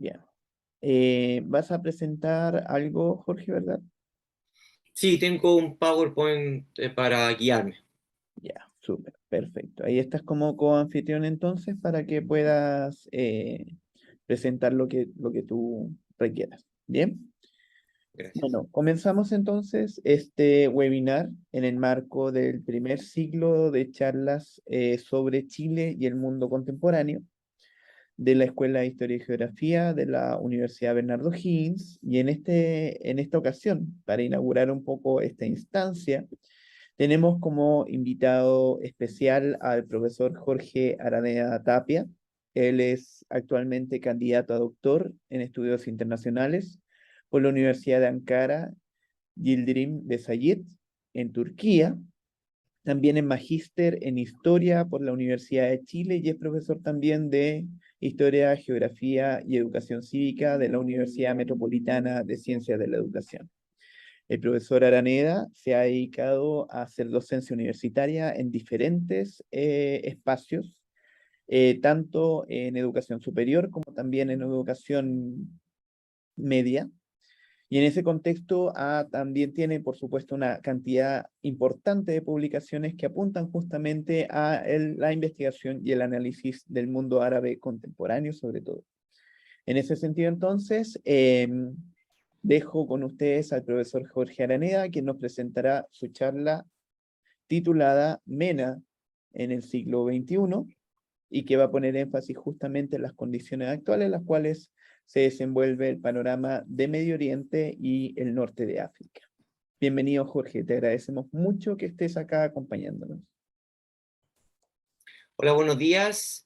Ya. ¿Vas a presentar algo, Jorge, verdad? Sí, tengo un PowerPoint para guiarme. Ya, súper, perfecto. Ahí estás como coanfitrión entonces para que puedas presentar lo que tú requieras. Bien. Gracias. Bueno, comenzamos entonces este webinar en el marco del primer ciclo de charlas sobre Chile y el mundo contemporáneo de la Escuela de Historia y Geografía de la Universidad Bernardo Higgins. Y en esta ocasión, para inaugurar un poco esta instancia, tenemos como invitado especial al profesor Jorge Araneda Tapia. Él es actualmente candidato a doctor en estudios internacionales por la Universidad de Ankara Yildirim Besayit en Turquía. También es magíster en Historia por la Universidad de Chile y es profesor también de Historia, Geografía y Educación Cívica de la Universidad Metropolitana de Ciencias de la Educación. El profesor Araneda se ha dedicado a hacer docencia universitaria en diferentes espacios, tanto en educación superior como también en educación media. Y en ese contexto también tiene, por supuesto, una cantidad importante de publicaciones que apuntan justamente a la investigación y el análisis del mundo árabe contemporáneo, sobre todo. En ese sentido, entonces, dejo con ustedes al profesor Jorge Araneda, quien nos presentará su charla titulada MENA en el siglo XXI y que va a poner énfasis justamente en las condiciones actuales en las cuales se desenvuelve el panorama de Medio Oriente y el norte de África. Bienvenido, Jorge, te agradecemos mucho que estés acá acompañándonos. Hola, buenos días.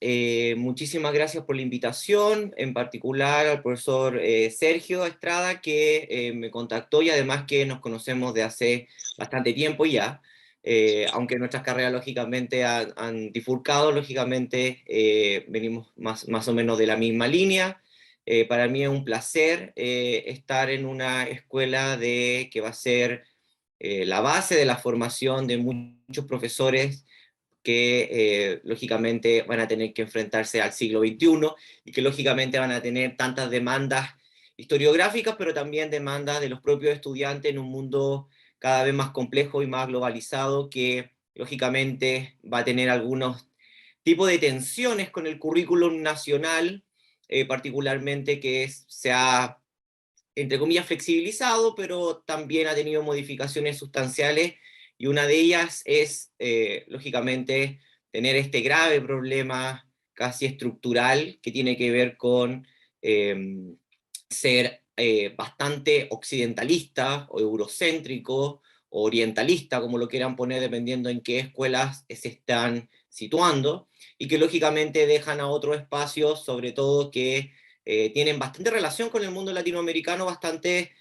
Muchísimas gracias por la invitación, en particular al profesor Sergio Estrada, que me contactó y además que nos conocemos de hace bastante tiempo ya. Aunque nuestras carreras lógicamente han bifurcado, lógicamente venimos más o menos de la misma línea. Para mí es un placer estar en una escuela que va a ser la base de la formación de muchos profesores que lógicamente van a tener que enfrentarse al siglo XXI y que lógicamente van a tener tantas demandas historiográficas, pero también demandas de los propios estudiantes en un mundo cada vez más complejo y más globalizado que lógicamente va a tener algunos tipos de tensiones con el currículum nacional, particularmente se ha, entre comillas, flexibilizado, pero también ha tenido modificaciones sustanciales y una de ellas es, lógicamente, tener este grave problema casi estructural que tiene que ver con ser bastante occidentalista o eurocéntrico o orientalista, como lo quieran poner, dependiendo en qué escuelas se están situando, y que lógicamente dejan a otros espacios, sobre todo que tienen bastante relación con el mundo latinoamericano, bastante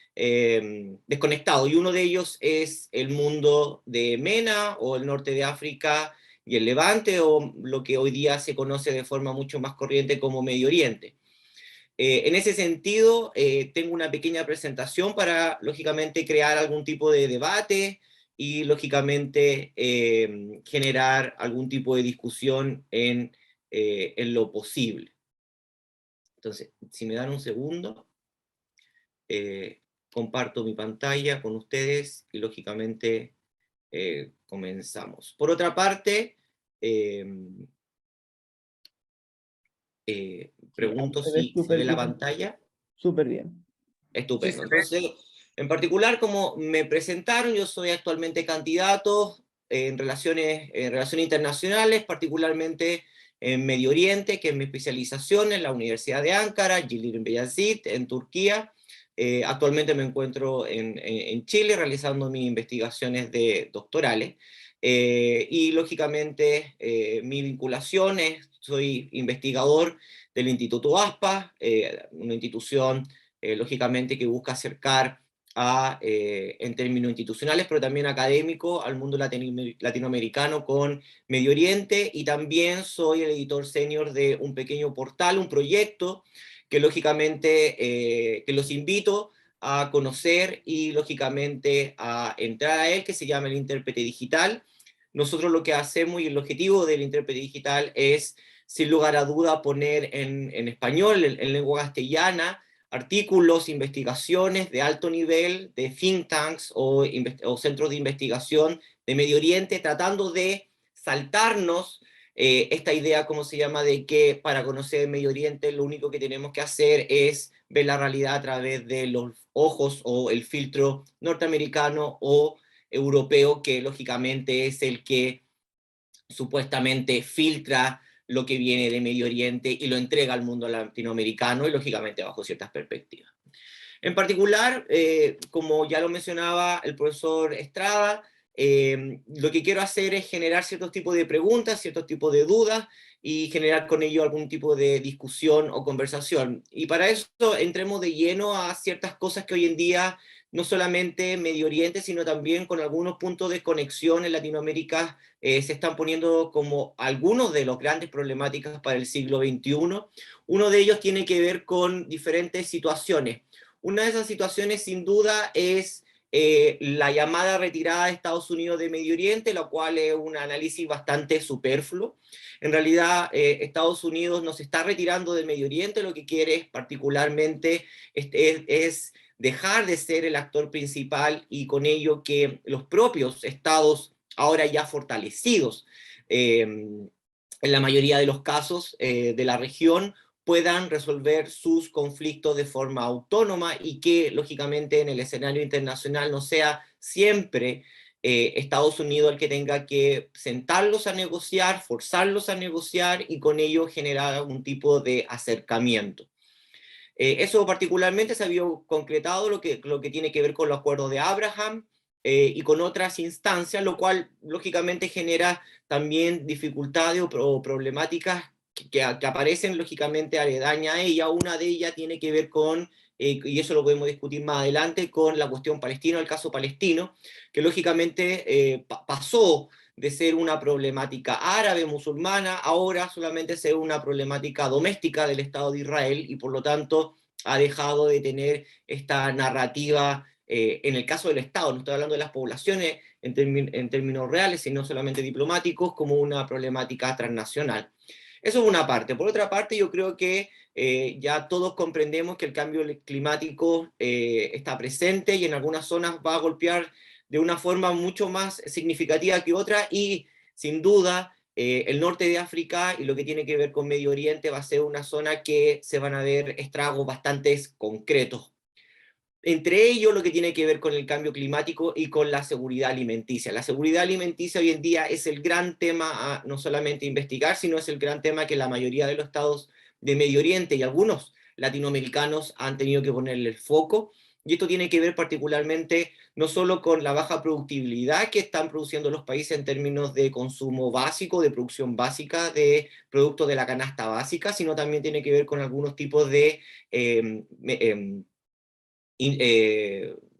desconectado, y uno de ellos es el mundo de MENA o el norte de África y el Levante, o lo que hoy día se conoce de forma mucho más corriente como Medio Oriente. En ese sentido, tengo una pequeña presentación para, lógicamente, crear algún tipo de debate y, lógicamente, generar algún tipo de discusión en lo posible. Entonces, si me dan un segundo, eh, comparto mi pantalla con ustedes y, lógicamente, comenzamos. Por otra parte, eh, Sí, ahí pregunto se ve si se súper ve la bien, pantalla. súper bien. Estupendo. Entonces, en particular, como me presentaron, yo soy actualmente candidato en relaciones internacionales, particularmente en Medio Oriente, que es mi especialización en la Universidad de Ankara, Yildirim Beyazıt, en Turquía. Actualmente me encuentro en Chile realizando mis investigaciones doctorales. Y lógicamente mi vinculación es, soy investigador del Instituto ASPA, una institución lógicamente que busca acercar en términos institucionales, pero también académico, al mundo latinoamericano con Medio Oriente, y también soy el editor senior de un pequeño portal, un proyecto que lógicamente que los invito a conocer y lógicamente a entrar a él, que se llama el Intérprete Digital. Nosotros lo que hacemos y el objetivo del Intérprete Digital es sin lugar a duda, poner en español, en lengua castellana, artículos, investigaciones de alto nivel, de think tanks o centros de investigación de Medio Oriente, tratando de saltarnos esta idea, ¿cómo se llama?, de que para conocer el Medio Oriente lo único que tenemos que hacer es ver la realidad a través de los ojos o el filtro norteamericano o europeo, que lógicamente es el que supuestamente filtra lo que viene de Medio Oriente y lo entrega al mundo latinoamericano y lógicamente bajo ciertas perspectivas. En particular, como ya lo mencionaba el profesor Estrada, lo que quiero hacer es generar ciertos tipos de preguntas, ciertos tipos de dudas y generar con ello algún tipo de discusión o conversación. Y para eso entremos de lleno a ciertas cosas que hoy en día, no solamente Medio Oriente, sino también con algunos puntos de conexión en Latinoamérica, se están poniendo como algunos de los grandes problemáticas para el siglo XXI. Uno de ellos tiene que ver con diferentes situaciones. Una de esas situaciones, sin duda, es la llamada retirada de Estados Unidos de Medio Oriente, la cual es un análisis bastante superfluo. En realidad, Estados Unidos no se está retirando de Medio Oriente, lo que quiere particularmente es dejar de ser el actor principal y con ello que los propios estados, ahora ya fortalecidos, en la mayoría de los casos de la región, puedan resolver sus conflictos de forma autónoma y que, lógicamente, en el escenario internacional no sea siempre Estados Unidos el que tenga que sentarlos a negociar, forzarlos a negociar y con ello generar algún tipo de acercamiento. Eso particularmente se había concretado lo que tiene que ver con los acuerdos de Abraham y con otras instancias, lo cual lógicamente genera también dificultades o problemáticas que aparecen lógicamente aledaña a ella. Una de ellas tiene que ver con, y eso lo podemos discutir más adelante, con la cuestión palestina, el caso palestino, que lógicamente pasó de ser una problemática árabe, musulmana, ahora solamente ser una problemática doméstica del Estado de Israel y por lo tanto ha dejado de tener esta narrativa en el caso del Estado, no estoy hablando de las poblaciones en términos reales, sino solamente diplomáticos, como una problemática transnacional. Eso es una parte. Por otra parte, yo creo que ya todos comprendemos que el cambio climático está presente y en algunas zonas va a golpear de una forma mucho más significativa que otra y sin duda el norte de África y lo que tiene que ver con Medio Oriente va a ser una zona que se van a ver estragos bastante concretos. Entre ellos lo que tiene que ver con el cambio climático y con la seguridad alimenticia. La seguridad alimenticia hoy en día es el gran tema a no solamente investigar, sino es el gran tema que la mayoría de los estados de Medio Oriente y algunos latinoamericanos han tenido que ponerle el foco. Y esto tiene que ver particularmente no solo con la baja productividad que están produciendo los países en términos de consumo básico, de producción básica de productos de la canasta básica, sino también tiene que ver con algunos tipos de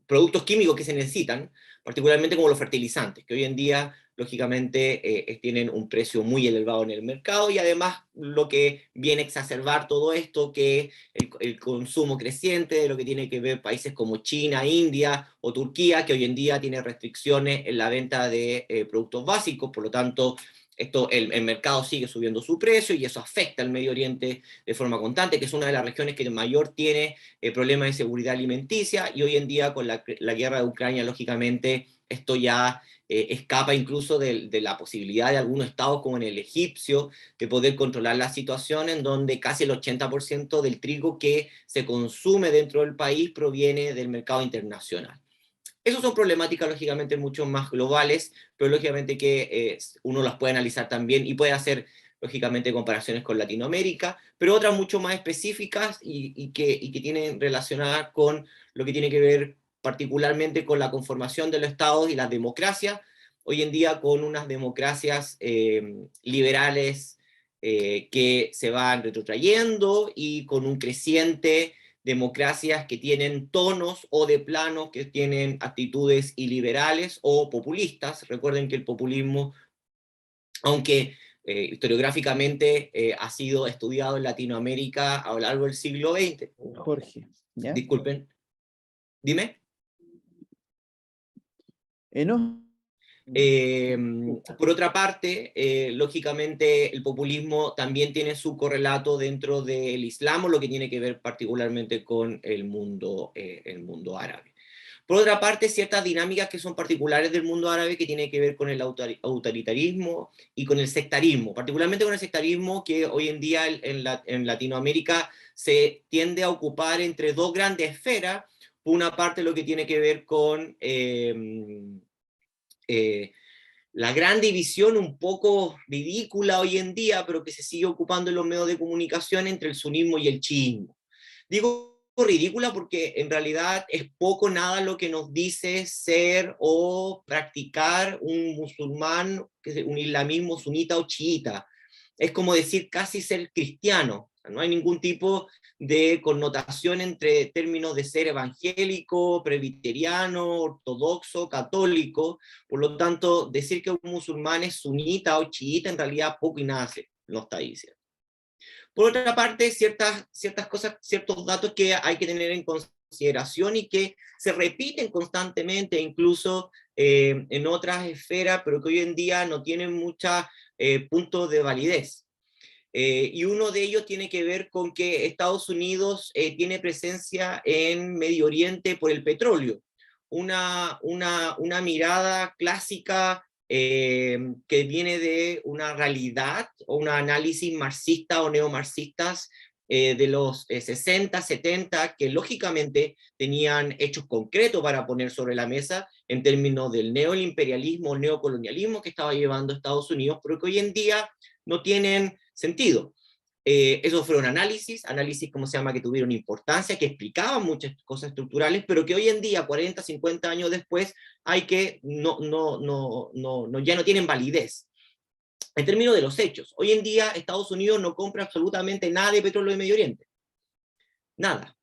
productos químicos que se necesitan, particularmente como los fertilizantes, que hoy en día, lógicamente, tienen un precio muy elevado en el mercado y además lo que viene a exacerbar todo esto, que el consumo creciente de lo que tiene que ver países como China, India o Turquía, que hoy en día tiene restricciones en la venta de productos básicos, por lo tanto, el mercado sigue subiendo su precio y eso afecta al Medio Oriente de forma constante, que es una de las regiones que mayor tiene problemas de seguridad alimenticia y hoy en día con la guerra de Ucrania, lógicamente, esto ya escapa incluso de la posibilidad de algunos estados como en el egipcio de poder controlar la situación en donde casi el 80% del trigo que se consume dentro del país proviene del mercado internacional. Esas son problemáticas, lógicamente, mucho más globales, pero lógicamente que uno las puede analizar también y puede hacer, lógicamente, comparaciones con Latinoamérica, pero otras mucho más específicas y que tienen relacionadas con lo que tiene que ver particularmente con la conformación de los estados y las democracias, hoy en día con unas democracias liberales que se van retrotrayendo y con un creciente democracias que tienen tonos o de planos que tienen actitudes iliberales o populistas. Recuerden que el populismo, aunque historiográficamente ha sido estudiado en Latinoamérica a lo largo del siglo XX. Jorge, ¿ya? Disculpen, dime. No, Eh, por otra parte, lógicamente el populismo también tiene su correlato dentro del Islam, o lo que tiene que ver particularmente con el mundo árabe. Por otra parte, ciertas dinámicas que son particulares del mundo árabe que tienen que ver con el autoritarismo y con el sectarismo, particularmente con el sectarismo que hoy en día en Latinoamérica se tiende a ocupar entre dos grandes esferas. Por una parte, lo que tiene que ver con la gran división un poco ridícula hoy en día, pero que se sigue ocupando en los medios de comunicación entre el sunismo y el chiismo. Digo ridícula porque en realidad es poco nada lo que nos dice ser o practicar un musulmán, un islamismo sunita o chiita. Es como decir casi ser cristiano. No hay ningún tipo de connotación entre términos de ser evangélico, presbiteriano, ortodoxo, católico. Por lo tanto, decir que un musulmán es sunita o chiita en realidad poco y nada se lo está diciendo. Por otra parte, ciertas cosas, ciertos datos que hay que tener en consideración y que se repiten constantemente, incluso en otras esferas, pero que hoy en día no tienen muchos puntos de validez. Y uno de ellos tiene que ver con que Estados Unidos tiene presencia en Medio Oriente por el petróleo. Una mirada clásica que viene de una realidad o un análisis marxista o neomarxistas de los 60, 70, que lógicamente tenían hechos concretos para poner sobre la mesa en términos del neoimperialismo, neocolonialismo que estaba llevando Estados Unidos, pero que hoy en día no tienen sentido. Esos fueron análisis, ¿cómo se llama?, que tuvieron importancia, que explicaban muchas cosas estructurales, pero que hoy en día, 40, 50 años después, ya no tienen validez. En términos de los hechos, hoy en día Estados Unidos no compra absolutamente nada de petróleo de Medio Oriente. Nada.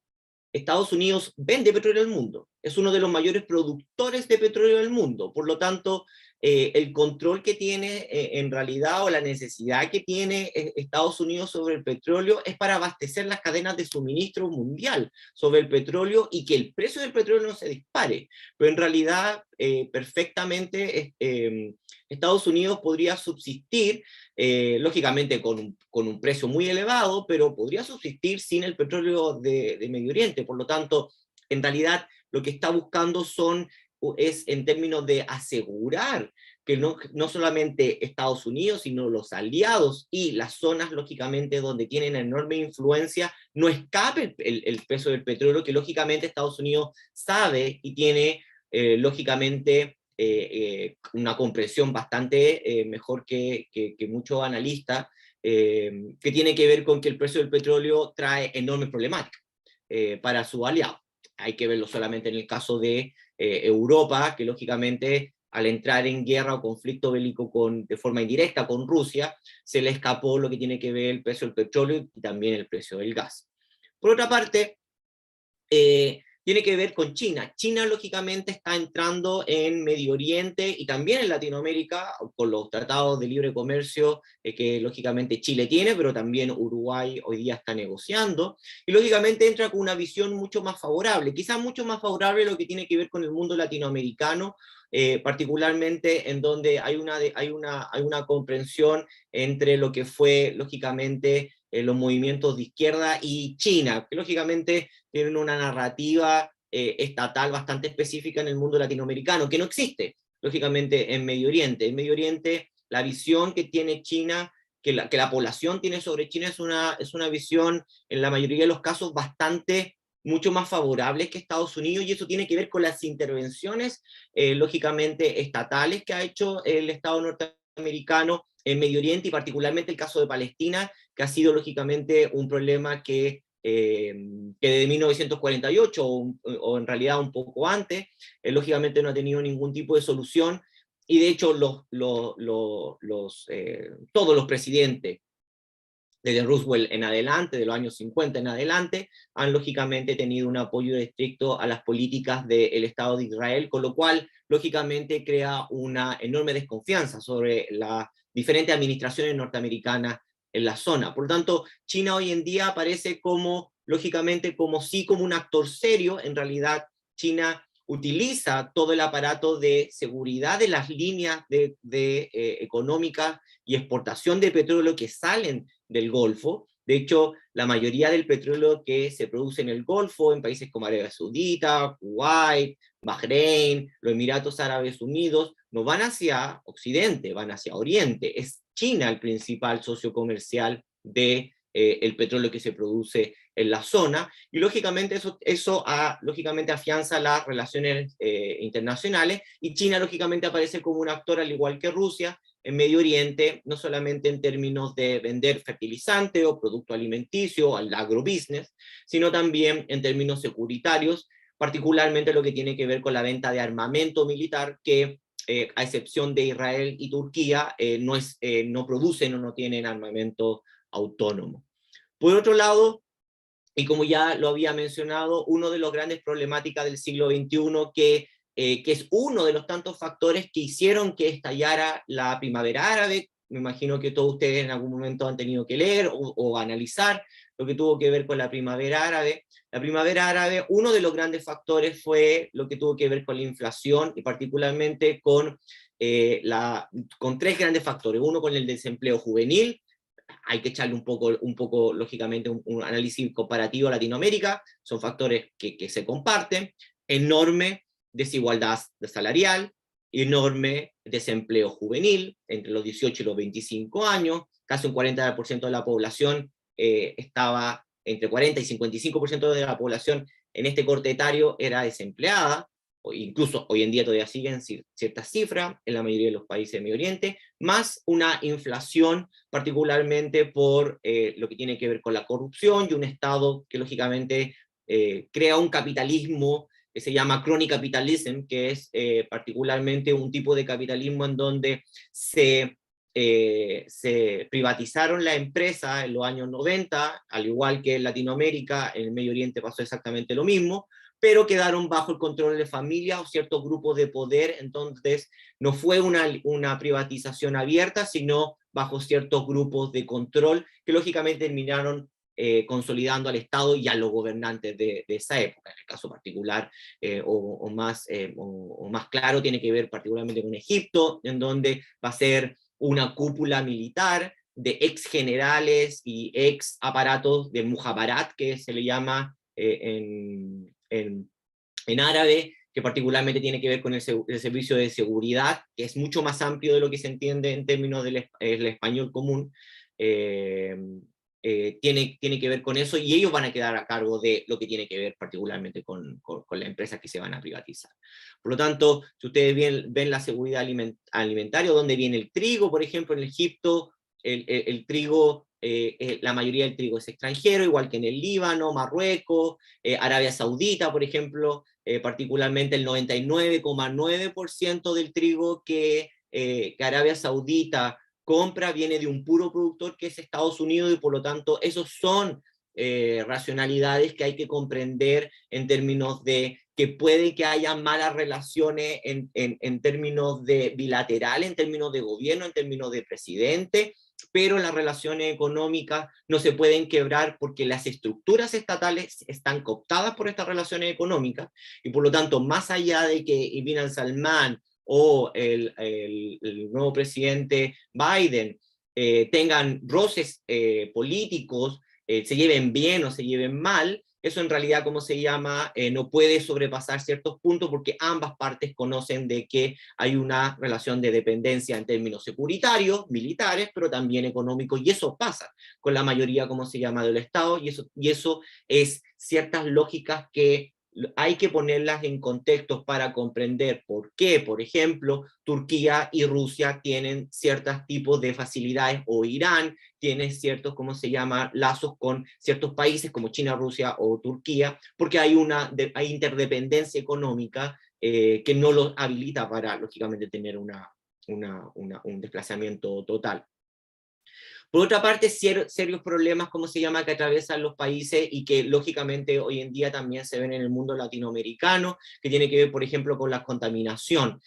Estados Unidos vende petróleo al mundo, es uno de los mayores productores de petróleo del mundo, por lo tanto, el control que tiene en realidad, o la necesidad que tiene Estados Unidos sobre el petróleo es para abastecer las cadenas de suministro mundial sobre el petróleo y que el precio del petróleo no se dispare, pero en realidad perfectamente Estados Unidos podría subsistir lógicamente con un precio muy elevado, pero podría subsistir sin el petróleo de Medio Oriente. Por lo tanto, en realidad lo que está buscando es en términos de asegurar que no solamente Estados Unidos, sino los aliados y las zonas, lógicamente, donde tienen enorme influencia, no escape el peso del petróleo, que lógicamente Estados Unidos sabe y tiene, lógicamente, una comprensión bastante mejor que muchos analistas, que tiene que ver con que el precio del petróleo trae enormes problemáticas para su aliado. Hay que verlo solamente en el caso de Europa, que lógicamente al entrar en guerra o conflicto bélico de forma indirecta con Rusia, se le escapó lo que tiene que ver el precio del petróleo y también el precio del gas. Por otra parte, tiene que ver con China. China, lógicamente, está entrando en Medio Oriente y también en Latinoamérica con los tratados de libre comercio que, lógicamente, Chile tiene, pero también Uruguay hoy día está negociando. Y, lógicamente, entra con una visión mucho más favorable, quizás mucho más favorable lo que tiene que ver con el mundo latinoamericano, particularmente en donde hay una comprensión entre lo que fue, lógicamente, los movimientos de izquierda y China, que lógicamente tienen una narrativa estatal bastante específica en el mundo latinoamericano, que no existe, lógicamente, en Medio Oriente. En Medio Oriente, la visión que tiene China, que la población tiene sobre China, es una visión, en la mayoría de los casos, mucho más favorable que Estados Unidos, y eso tiene que ver con las intervenciones, lógicamente, estatales que ha hecho el Estado norteamericano en Medio Oriente, y particularmente el caso de Palestina, que ha sido lógicamente un problema que desde 1948 o en realidad un poco antes, lógicamente no ha tenido ningún tipo de solución, y de hecho todos los presidentes, desde Roosevelt en adelante, de los años 50 en adelante, han lógicamente tenido un apoyo estricto a las políticas del Estado de Israel, con lo cual lógicamente crea una enorme desconfianza sobre las diferentes administraciones norteamericanas en la zona. Por lo tanto, China hoy en día aparece como, lógicamente, como un actor serio. En realidad, China utiliza todo el aparato de seguridad de las líneas económicas y exportación de petróleo que salen del Golfo. De hecho, la mayoría del petróleo que se produce en el Golfo, en países como Arabia Saudita, Kuwait, Bahrein, los Emiratos Árabes Unidos, no van hacia Occidente, van hacia Oriente. Es China el principal socio comercial de el petróleo que se produce en la zona, y lógicamente eso lógicamente afianza las relaciones internacionales, y China lógicamente aparece como un actor al igual que Rusia en Medio Oriente, no solamente en términos de vender fertilizante o producto alimenticio, al agrobusiness, sino también en términos securitarios, particularmente lo que tiene que ver con la venta de armamento militar, que a excepción de Israel y Turquía, no producen o no tienen armamento autónomo. Por otro lado, y como ya lo había mencionado, uno de los grandes problemáticas del siglo XXI, que es uno de los tantos factores que hicieron que estallara la primavera árabe. Me imagino que todos ustedes en algún momento han tenido que leer o analizar lo que tuvo que ver con la primavera árabe. La primavera árabe, uno de los grandes factores fue lo que tuvo que ver con la inflación, y particularmente con tres grandes factores. Uno, con el desempleo juvenil. Hay que echarle un poco lógicamente, un análisis comparativo a Latinoamérica. Son factores que se comparten. Enorme desigualdad salarial, enorme desempleo juvenil, entre los 18 y los 25 años, casi un 40% de la población estaba, entre 40 y 55% de la población en este corte etario era desempleada, o incluso hoy en día todavía siguen ciertas cifras en la mayoría de los países de Medio Oriente, más una inflación particularmente por lo que tiene que ver con la corrupción, y un Estado que lógicamente crea un capitalismo que se llama crony capitalism, que es particularmente un tipo de capitalismo en donde se privatizaron la empresa en los años 90, al igual que en Latinoamérica, en el Medio Oriente pasó exactamente lo mismo, pero quedaron bajo el control de familias o ciertos grupos de poder. Entonces no fue una privatización abierta, sino bajo ciertos grupos de control que lógicamente terminaron consolidando al Estado y a los gobernantes de esa época. En el caso particular o más claro tiene que ver particularmente con Egipto, en donde va a ser una cúpula militar de ex generales y ex aparatos de Mujabarat, que se le llama en árabe, que particularmente tiene que ver con el servicio de seguridad, que es mucho más amplio de lo que se entiende en términos del español común. Tiene que ver con eso, y ellos van a quedar a cargo de lo que tiene que ver particularmente con las empresas que se van a privatizar. Por lo tanto, si ustedes ven la seguridad alimentaria, donde viene el trigo, por ejemplo, en Egipto, el trigo, la mayoría del trigo es extranjero, igual que en el Líbano, Marruecos, Arabia Saudita, por ejemplo, particularmente el 99,9% del trigo que Arabia Saudita compra viene de un puro productor que es Estados Unidos, y por lo tanto esos son racionalidades que hay que comprender en términos de que puede que haya malas relaciones en términos de bilateral, en términos de gobierno, en términos de presidente, pero las relaciones económicas no se pueden quebrar porque las estructuras estatales están cooptadas por estas relaciones económicas, y por lo tanto, más allá de que Bin Salman o el nuevo presidente Biden tengan roces políticos, se lleven bien o se lleven mal, eso en realidad, ¿cómo se llama? No puede sobrepasar ciertos puntos, porque ambas partes conocen de que hay una relación de dependencia en términos securitarios, militares, pero también económicos, y eso pasa con la mayoría, ¿cómo se llama?, del Estado, y eso es ciertas lógicas que hay que ponerlas en contextos para comprender por qué, por ejemplo, Turquía y Rusia tienen ciertos tipos de facilidades, o Irán tiene ciertos, ¿cómo se llama?, lazos con ciertos países como China, Rusia o Turquía, porque hay interdependencia económica que no los habilita para, lógicamente, tener un desplazamiento total. Por otra parte, serios problemas, ¿cómo se llama?, que atraviesan los países y que lógicamente hoy en día también se ven en el mundo latinoamericano, que tiene que ver, por ejemplo, con la contaminación.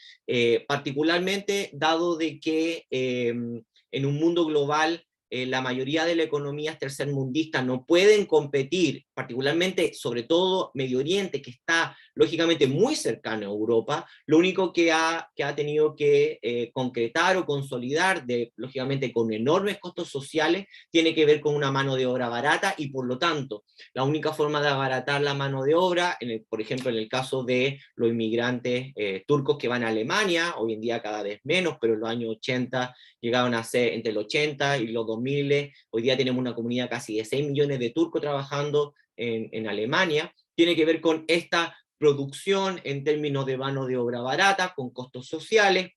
Particularmente, dado de que en un mundo global la mayoría de las economías tercermundistas no pueden competir, particularmente, sobre todo Medio Oriente, que está lógicamente muy cercano a Europa, lo único que ha tenido que concretar o consolidar, lógicamente con enormes costos sociales, tiene que ver con una mano de obra barata, y por lo tanto, la única forma de abaratar la mano de obra, por ejemplo, en el caso de los inmigrantes turcos que van a Alemania, hoy en día cada vez menos, pero en los años 80 llegaron a ser entre el 80 y los 2000, hoy día tenemos una comunidad casi de 6 millones de turcos trabajando en Alemania, tiene que ver con esta producción en términos de mano de obra barata, con costos sociales,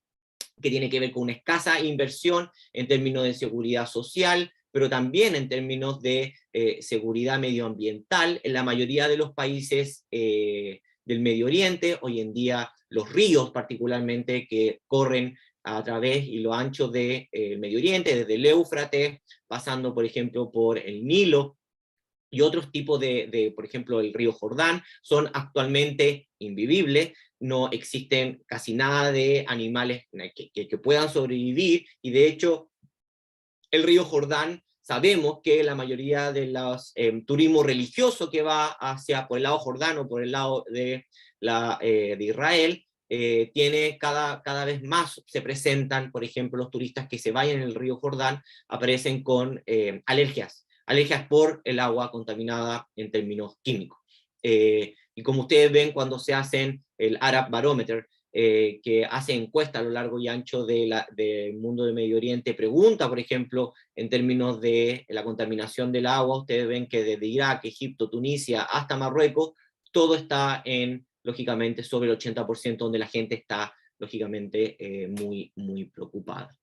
que tiene que ver con una escasa inversión en términos de seguridad social, pero también en términos de seguridad medioambiental. En la mayoría de los países del Medio Oriente, hoy en día los ríos particularmente que corren a través y lo ancho del Medio Oriente, desde el Éufrates, pasando por ejemplo por el Nilo, y otros tipos por ejemplo, el río Jordán, son actualmente invivibles, no existen casi nada de animales que puedan sobrevivir, y de hecho, el río Jordán, sabemos que la mayoría de los turismo religioso que va hacia por el lado jordano, por el lado de Israel, tiene cada vez más, se presentan, por ejemplo, los turistas que se vayan en el río Jordán, aparecen con alergias por el agua contaminada en términos químicos. Y como ustedes ven cuando se hacen el Arab Barometer, que hace encuestas a lo largo y ancho del mundo del Medio Oriente, pregunta, por ejemplo, en términos de la contaminación del agua, ustedes ven que desde Irak, Egipto, Tunisia, hasta Marruecos, todo está lógicamente, sobre el 80%, donde la gente está, lógicamente, muy preocupada.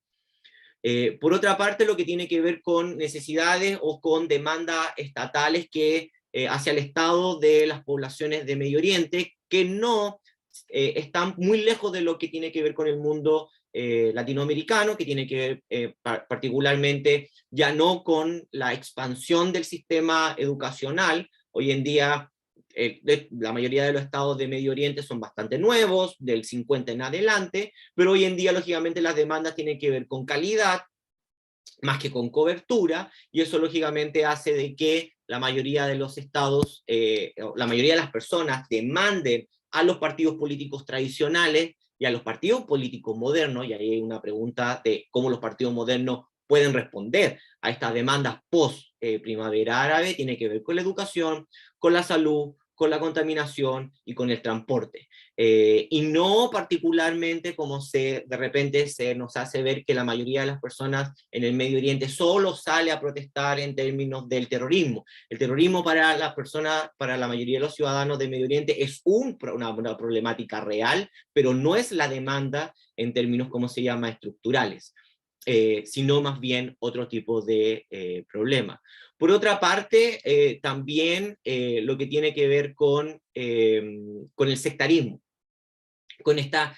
Por otra parte, lo que tiene que ver con necesidades o con demandas estatales que hacia el estado de las poblaciones de Medio Oriente, que no están muy lejos de lo que tiene que ver con el mundo latinoamericano, que tiene que ver particularmente ya no con la expansión del sistema educacional. Hoy en día la mayoría de los estados de Medio Oriente son bastante nuevos, del 50 en adelante, pero hoy en día, lógicamente, las demandas tienen que ver con calidad, más que con cobertura, y eso lógicamente hace de que la mayoría de los estados, la mayoría de las personas demanden a los partidos políticos tradicionales y a los partidos políticos modernos, y ahí hay una pregunta de cómo los partidos modernos pueden responder a estas demandas post-primavera árabe, tiene que ver con la educación, con la salud, con la contaminación y con el transporte. Y no particularmente como de repente se nos hace ver que la mayoría de las personas en el Medio Oriente solo sale a protestar en términos del terrorismo. El terrorismo para las personas, para la mayoría de los ciudadanos del Medio Oriente es una problemática real, pero no es la demanda en términos, ¿cómo se llama?, estructurales. Sino más bien otro tipo de problema. Por otra parte, también lo que tiene que ver con el sectarismo, con esta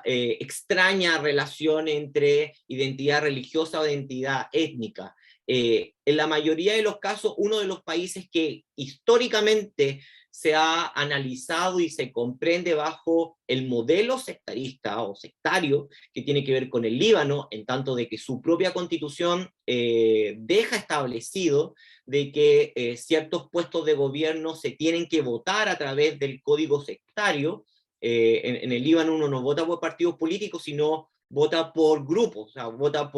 extraña relación entre identidad religiosa o identidad étnica. En la mayoría de los casos, uno de los países que históricamente se ha analizado y se comprende bajo el modelo sectarista o sectario, que tiene que ver con el Líbano, en tanto de que su propia constitución deja establecido de que ciertos puestos de gobierno se tienen que votar a través del código sectario. En el Líbano uno no vota por partidos políticos, sino vota por grupos, o sea, vota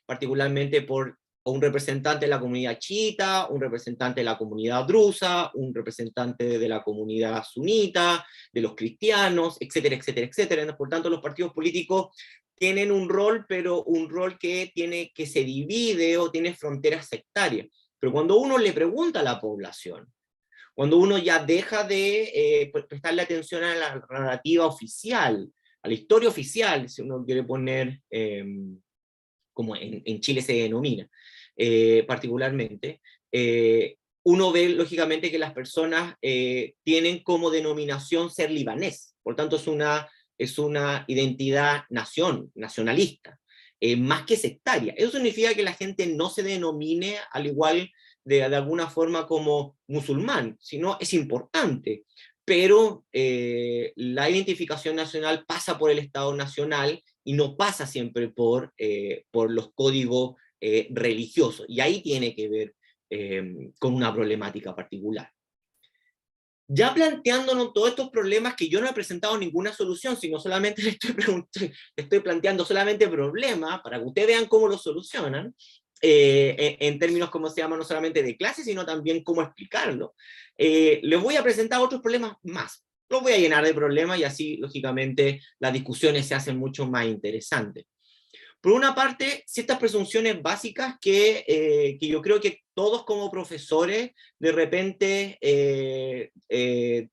particularmente por un representante de la comunidad chiita, un representante de la comunidad drusa, un representante de la comunidad sunita, de los cristianos, etcétera, etcétera, etcétera. Por tanto, los partidos políticos tienen un rol, pero un rol que se divide o tiene fronteras sectarias. Pero cuando uno le pregunta a la población, cuando uno ya deja de prestarle atención a la narrativa oficial, a la historia oficial, si uno quiere poner, como en Chile se denomina, particularmente, uno ve lógicamente que las personas tienen como denominación ser libanés, por tanto es una identidad nacionalista, más que sectaria. Eso significa que la gente no se denomine al igual de alguna forma como musulmán, sino es importante, pero la identificación nacional pasa por el Estado nacional y no pasa siempre por los códigos religioso, y ahí tiene que ver con una problemática particular. Ya planteándonos todos estos problemas, que yo no he presentado ninguna solución, sino solamente le estoy planteando solamente problemas para que ustedes vean cómo los solucionan, en términos, como se llama, no solamente de clase, sino también cómo explicarlo. Les voy a presentar otros problemas más. Los voy a llenar de problemas y así, lógicamente, las discusiones se hacen mucho más interesantes. Por una parte, ciertas presunciones básicas que yo creo que todos como profesores de repente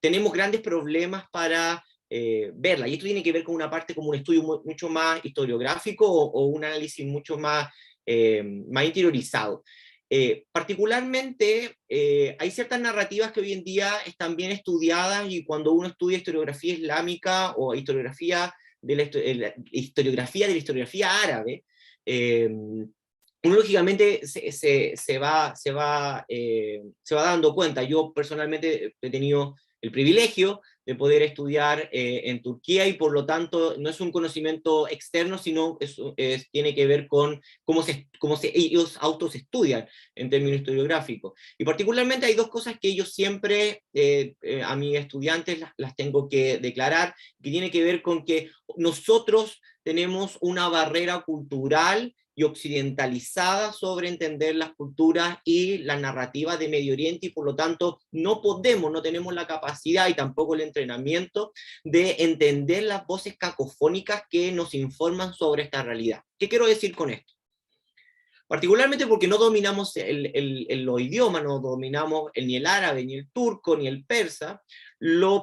tenemos grandes problemas para verla. Y esto tiene que ver con una parte como un estudio mucho más historiográfico o un análisis mucho más, más interiorizado. Particularmente, hay ciertas narrativas que hoy en día están bien estudiadas, y cuando uno estudia historiografía islámica o historiografía de la historiografía árabe, uno lógicamente se va dando cuenta. Yo personalmente he tenido el privilegio de poder estudiar en Turquía, y por lo tanto no es un conocimiento externo, sino tiene que ver con ellos autos estudian en términos historiográficos. Y particularmente hay dos cosas que ellos siempre a mis estudiantes las tengo que declarar, que tiene que ver con que nosotros tenemos una barrera cultural y occidentalizada sobre entender las culturas y las narrativas de Medio Oriente, y por lo tanto no tenemos la capacidad y tampoco el entrenamiento de entender las voces cacofónicas que nos informan sobre esta realidad. ¿Qué quiero decir con esto? Particularmente porque no dominamos los idiomas, no dominamos ni el árabe, ni el turco, ni el persa,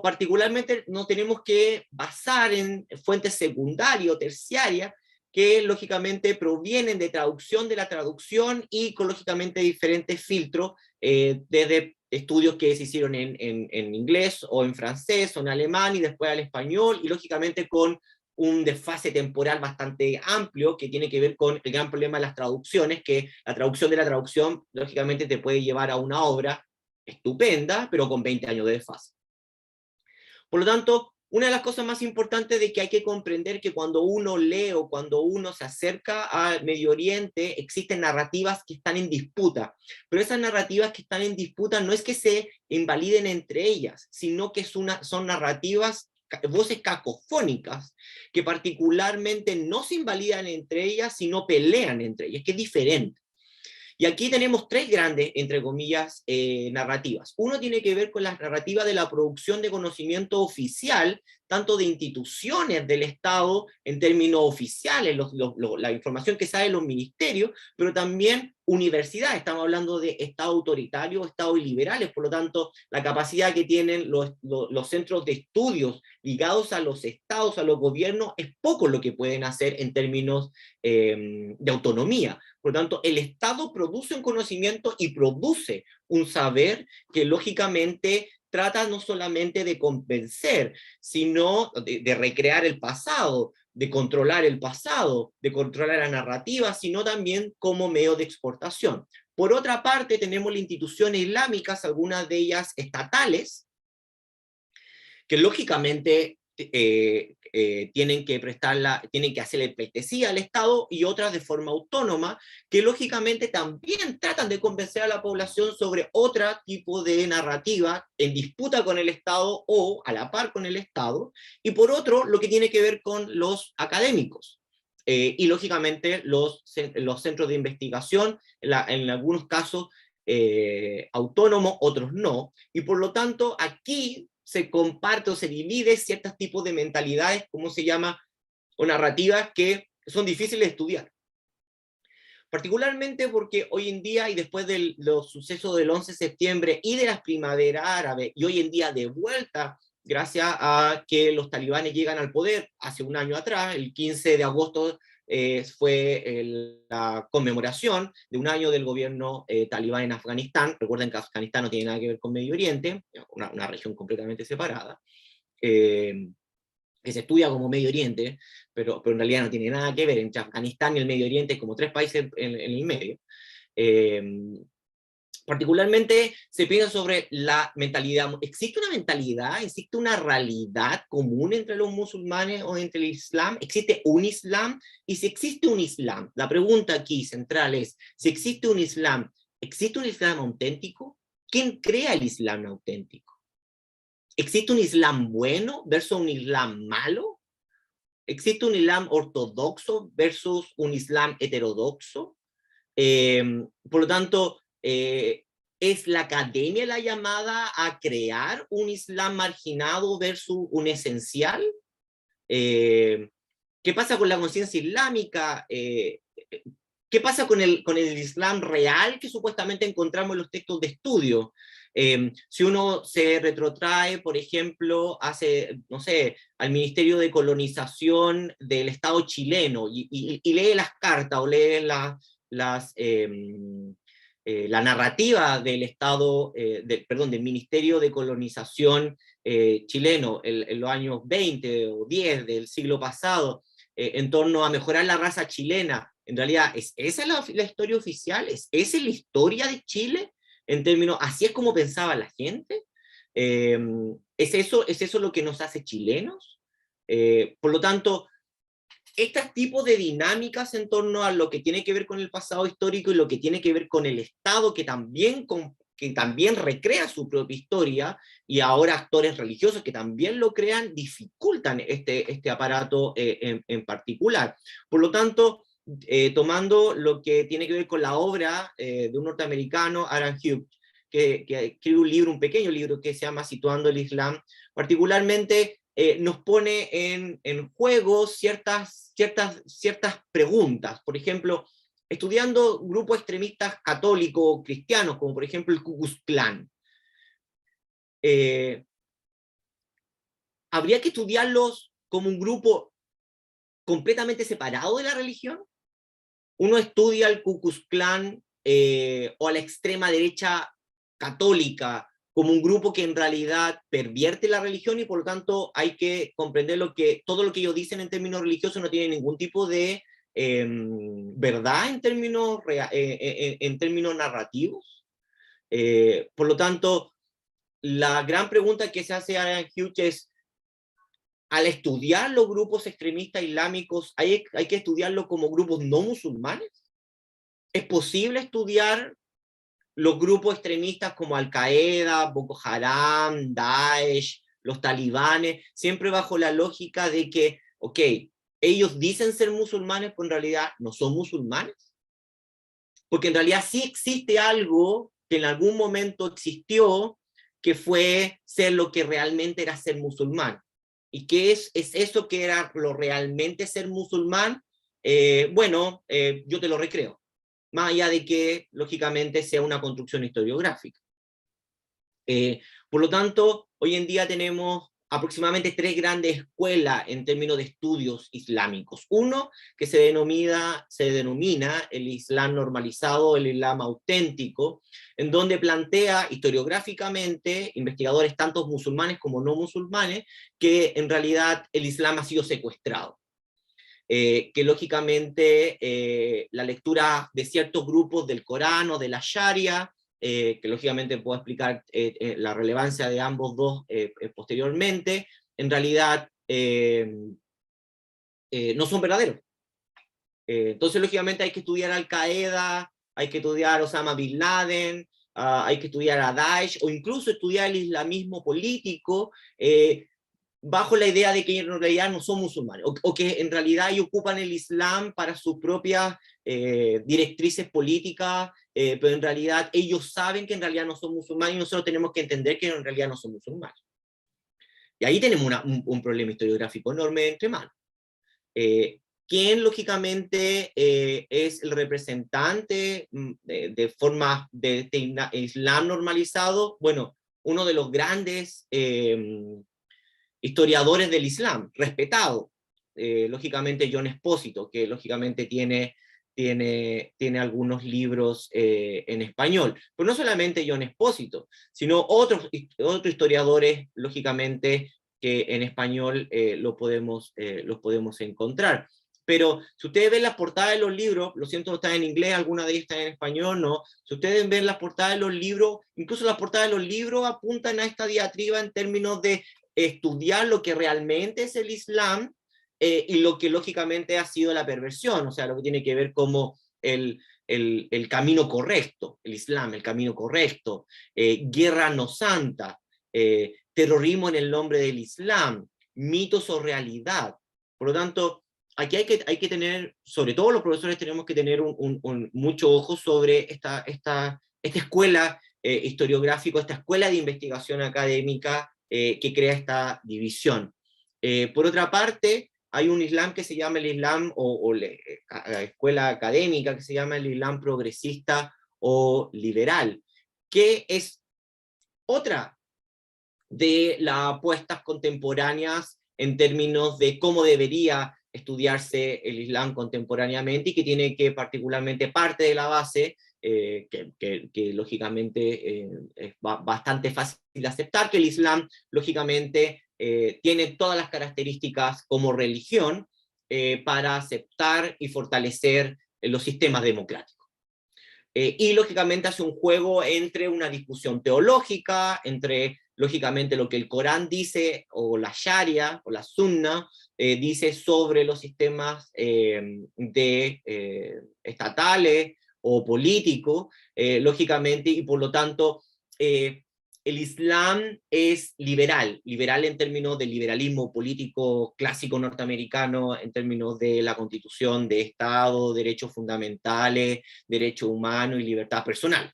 particularmente nos tenemos que basar en fuentes secundarias o terciarias que lógicamente provienen de traducción de la traducción, y con lógicamente diferentes filtros, desde estudios que se hicieron en inglés o en francés o en alemán y después al español, y lógicamente con un desfase temporal bastante amplio que tiene que ver con el gran problema de las traducciones, que la traducción de la traducción lógicamente te puede llevar a una obra estupenda, pero con 20 años de desfase. Por lo tanto, una de las cosas más importantes de que hay que comprender que cuando uno lee o cuando uno se acerca al Medio Oriente, existen narrativas que están en disputa, pero esas narrativas que están en disputa no es que se invaliden entre ellas, sino que son narrativas, voces cacofónicas, que particularmente no se invalidan entre ellas, sino pelean entre ellas, que es diferente. Y aquí tenemos tres grandes, entre comillas, narrativas. Uno tiene que ver con la narrativa de la producción de conocimiento oficial, tanto de instituciones del Estado en términos oficiales, la información que sale de los ministerios, pero también universidades. Estamos hablando de Estado autoritario, Estados liberales, por lo tanto, la capacidad que tienen los centros de estudios ligados a los estados, a los gobiernos, es poco lo que pueden hacer en términos de autonomía. Por lo tanto, el Estado produce un conocimiento y produce un saber que lógicamente trata no solamente de convencer, sino de recrear el pasado, de controlar el pasado, de controlar la narrativa, sino también como medio de exportación. Por otra parte, tenemos las instituciones islámicas, algunas de ellas estatales, que lógicamente tienen que hacerle pleitesía al Estado, y otras de forma autónoma, que lógicamente también tratan de convencer a la población sobre otro tipo de narrativa en disputa con el Estado o a la par con el Estado. Y por otro, lo que tiene que ver con los académicos. Y lógicamente los centros de investigación, en algunos casos autónomos, otros no, y por lo tanto aquí se comparte o se divide ciertos tipos de mentalidades, como se llama, o narrativas que son difíciles de estudiar. Particularmente porque hoy en día, y después de los sucesos del 11 de septiembre y de las primaveras árabes, y hoy en día de vuelta, gracias a que los talibanes llegan al poder hace un año atrás, el 15 de agosto fue la conmemoración de un año del gobierno talibán en Afganistán. Recuerden que Afganistán no tiene nada que ver con Medio Oriente, una región completamente separada, que se estudia como Medio Oriente, pero en realidad no tiene nada que ver. Entre Afganistán y el Medio Oriente, como tres países en el medio. Particularmente se piensa sobre la mentalidad. ¿Existe una mentalidad? ¿Existe una realidad común entre los musulmanes o entre el Islam? ¿Existe un Islam? Y si existe un Islam, la pregunta aquí central es, si ¿existe un Islam auténtico? ¿Quién crea el Islam auténtico? ¿Existe un Islam bueno versus un Islam malo? ¿Existe un Islam ortodoxo versus un Islam heterodoxo? Por lo tanto, ¿es la academia la llamada a crear un Islam marginado versus un esencial? ¿Qué pasa con la conciencia islámica? ¿Qué pasa con el Islam real que supuestamente encontramos en los textos de estudio? Si uno se retrotrae, por ejemplo, no sé, al Ministerio de Colonización del Estado chileno y lee las cartas o lee la narrativa del Estado, del Ministerio de Colonización chileno en los años 20 o 10 del siglo pasado, en torno a mejorar la raza chilena. En realidad, ¿es esa la historia oficial? ¿Es esa la historia de Chile? En términos, ¿así es como pensaba la gente? ¿Es eso lo que nos hace chilenos? Por lo tanto, estos tipos de dinámicas en torno a lo que tiene que ver con el pasado histórico y lo que tiene que ver con el Estado, que también recrea su propia historia, y ahora actores religiosos que también lo crean, dificultan este aparato en particular. Por lo tanto, tomando lo que tiene que ver con la obra de un norteamericano, Aaron Hughes, que escribe un pequeño libro que se llama Situando el Islam, particularmente nos pone en juego ciertas preguntas. Por ejemplo, estudiando grupos extremistas católicos cristianos, como por ejemplo el Ku Klux Klan, ¿habría que estudiarlos como un grupo completamente separado de la religión? Uno estudia al Ku Klux Klan o a la extrema derecha católica como un grupo que en realidad pervierte la religión, y por lo tanto hay que comprender todo lo que ellos dicen en términos religiosos no tiene ningún tipo de verdad en términos narrativos. Por lo tanto, la gran pregunta que se hace a Hughes es, al estudiar los grupos extremistas islámicos, ¿hay que estudiarlo como grupos no musulmanes? ¿Es posible estudiar los grupos extremistas como Al-Qaeda, Boko Haram, Daesh, los talibanes, siempre bajo la lógica de que, ok, ellos dicen ser musulmanes, pero en realidad no son musulmanes? Porque en realidad sí existe algo que en algún momento existió, que fue ser lo que realmente era ser musulmán. ¿Y qué es eso que era lo realmente ser musulmán? Yo te lo recreo, más allá de que, lógicamente, sea una construcción historiográfica. Por lo tanto, hoy en día tenemos aproximadamente 3 grandes escuelas en términos de estudios islámicos. Uno, que se denomina el Islam normalizado, el Islam auténtico, en donde plantea historiográficamente investigadores tanto musulmanes como no musulmanes, que en realidad el Islam ha sido secuestrado. Que lógicamente la lectura de ciertos grupos del Corán o de la Sharia, que lógicamente puedo explicar la relevancia de ambos dos posteriormente, en realidad no son verdaderos. Entonces, lógicamente, hay que estudiar Al-Qaeda, hay que estudiar Osama Bin Laden, hay que estudiar a Daesh, o incluso estudiar el islamismo político, bajo la idea de que en realidad no son musulmanes, o que en realidad ellos ocupan el Islam para sus propias directrices políticas, pero en realidad ellos saben que en realidad no son musulmanes, y nosotros tenemos que entender que en realidad no son musulmanes. Y ahí tenemos un problema historiográfico enorme entre manos. ¿Quién lógicamente es el representante de forma de este Islam normalizado? Bueno, uno de los grandes historiadores del Islam, respetado, lógicamente John Expósito, que lógicamente tiene algunos libros en español, pero no solamente John Expósito, sino otros historiadores, lógicamente, que en español los podemos encontrar. pero si ustedes ven las portadas de los libros, lo siento, están en inglés, algunas de ellas están en español, no, si ustedes ven las portadas de los libros, incluso las portadas de los libros apuntan a esta diatriba en términos de estudiar lo que realmente es el Islam, y lo que lógicamente ha sido la perversión, o sea, lo que tiene que ver como el camino correcto, el Islam, el camino correcto, guerra no santa, terrorismo en el nombre del Islam, mitos o realidad. Por lo tanto, aquí hay que tener, sobre todo los profesores tenemos que tener mucho ojo sobre esta escuela historiográfica, esta escuela de investigación académica que crea esta división. Por otra parte, hay un Islam que se llama el Islam, la escuela académica que se llama el Islam progresista o liberal, que es otra de las apuestas contemporáneas en términos de cómo debería estudiarse el Islam contemporáneamente, y que tiene que particularmente parte de la base, que lógicamente es bastante fácil de aceptar, que el Islam lógicamente tiene todas las características como religión para aceptar y fortalecer los sistemas democráticos. Y lógicamente hace un juego entre una discusión teológica, entre lógicamente lo que el Corán dice, o la Sharia, o la Sunna, dice sobre los sistemas estatales o políticos, lógicamente, y por lo tanto el Islam es liberal, liberal en términos del liberalismo político clásico norteamericano, en términos de la constitución de Estado, derechos fundamentales, derechos humanos y libertad personal.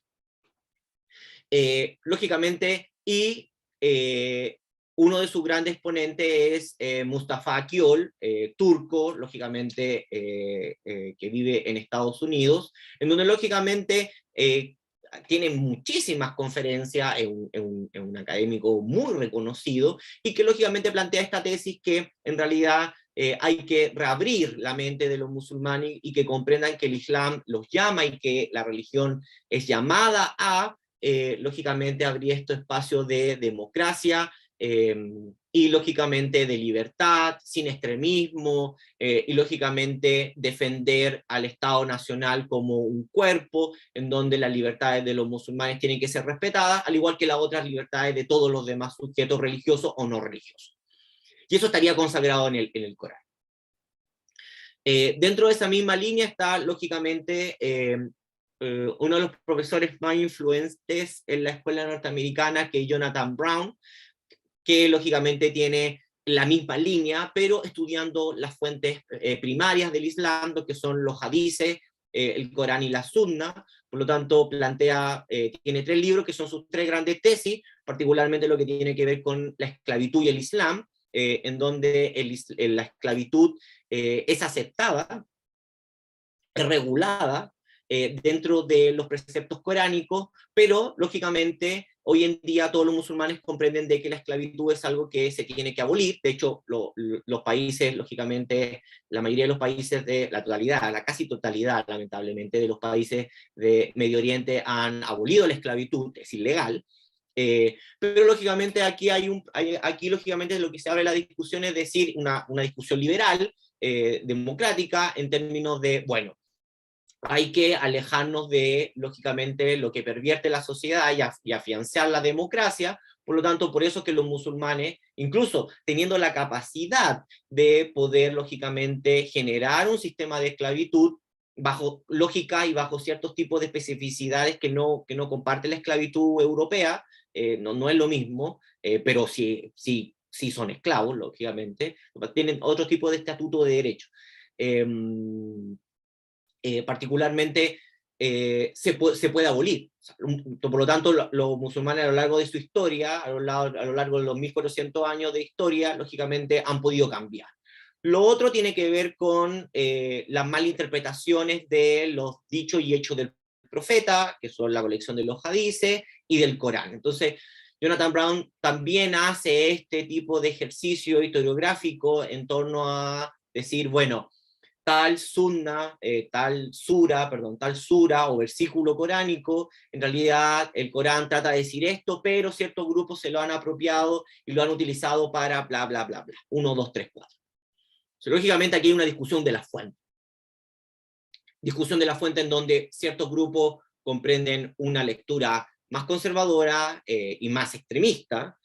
Lógicamente, y uno de sus grandes exponentes es Mustafa Kemal, turco, lógicamente, que vive en Estados Unidos, en donde lógicamente tiene muchísimas conferencias, es un académico muy reconocido, y que lógicamente plantea esta tesis que en realidad hay que reabrir la mente de los musulmanes y que comprendan que el Islam los llama y que la religión es llamada a, lógicamente, abrir estos espacios de democracia, y lógicamente de libertad, sin extremismo, y lógicamente defender al Estado Nacional como un cuerpo en donde las libertades de los musulmanes tienen que ser respetadas, al igual que las otras libertades de todos los demás sujetos religiosos o no religiosos. Y eso estaría consagrado en el Corán. Dentro de esa misma línea está, lógicamente, uno de los profesores más influentes en la escuela norteamericana, que es Jonathan Brown, que lógicamente tiene la misma línea, pero estudiando las fuentes primarias del Islam, que son los hadices, el Corán y la Sunna. Por lo tanto, tiene 3 libros que son sus 3 grandes tesis, particularmente lo que tiene que ver con la esclavitud y el Islam, en donde la esclavitud es aceptada, es regulada dentro de los preceptos coránicos, pero lógicamente hoy en día todos los musulmanes comprenden de que la esclavitud es algo que se tiene que abolir. De hecho, los países, lógicamente, la mayoría de los países de la totalidad, la casi totalidad, lamentablemente, de los países de Medio Oriente han abolido la esclavitud, es ilegal. Pero lógicamente aquí lógicamente lo que se abre la discusión es decir, una discusión liberal, democrática, en términos de, bueno, hay que alejarnos de, lógicamente, lo que pervierte la sociedad y afianzar la democracia. Por lo tanto, por eso es que los musulmanes, incluso teniendo la capacidad de poder, lógicamente, generar un sistema de esclavitud bajo lógica y bajo ciertos tipos de especificidades que no comparte la esclavitud europea, no es lo mismo, pero sí son esclavos, lógicamente, tienen otro tipo de estatuto de derecho. Particularmente se puede abolir. O sea, por lo tanto, los musulmanes a lo largo de su historia, a lo largo de los 1400 años de historia, lógicamente han podido cambiar. Lo otro tiene que ver con las malinterpretaciones de los dichos y hechos del profeta, que son la colección de los hadices y del Corán. Entonces, Jonathan Brown también hace este tipo de ejercicio historiográfico en torno a decir, bueno, tal sunna, tal sura o versículo coránico, en realidad el Corán trata de decir esto, pero ciertos grupos se lo han apropiado y lo han utilizado para bla, bla, bla, bla, 1, 2, 3, 4. Lógicamente aquí hay una discusión de la fuente. Discusión de la fuente en donde ciertos grupos comprenden una lectura más conservadora y más extremista,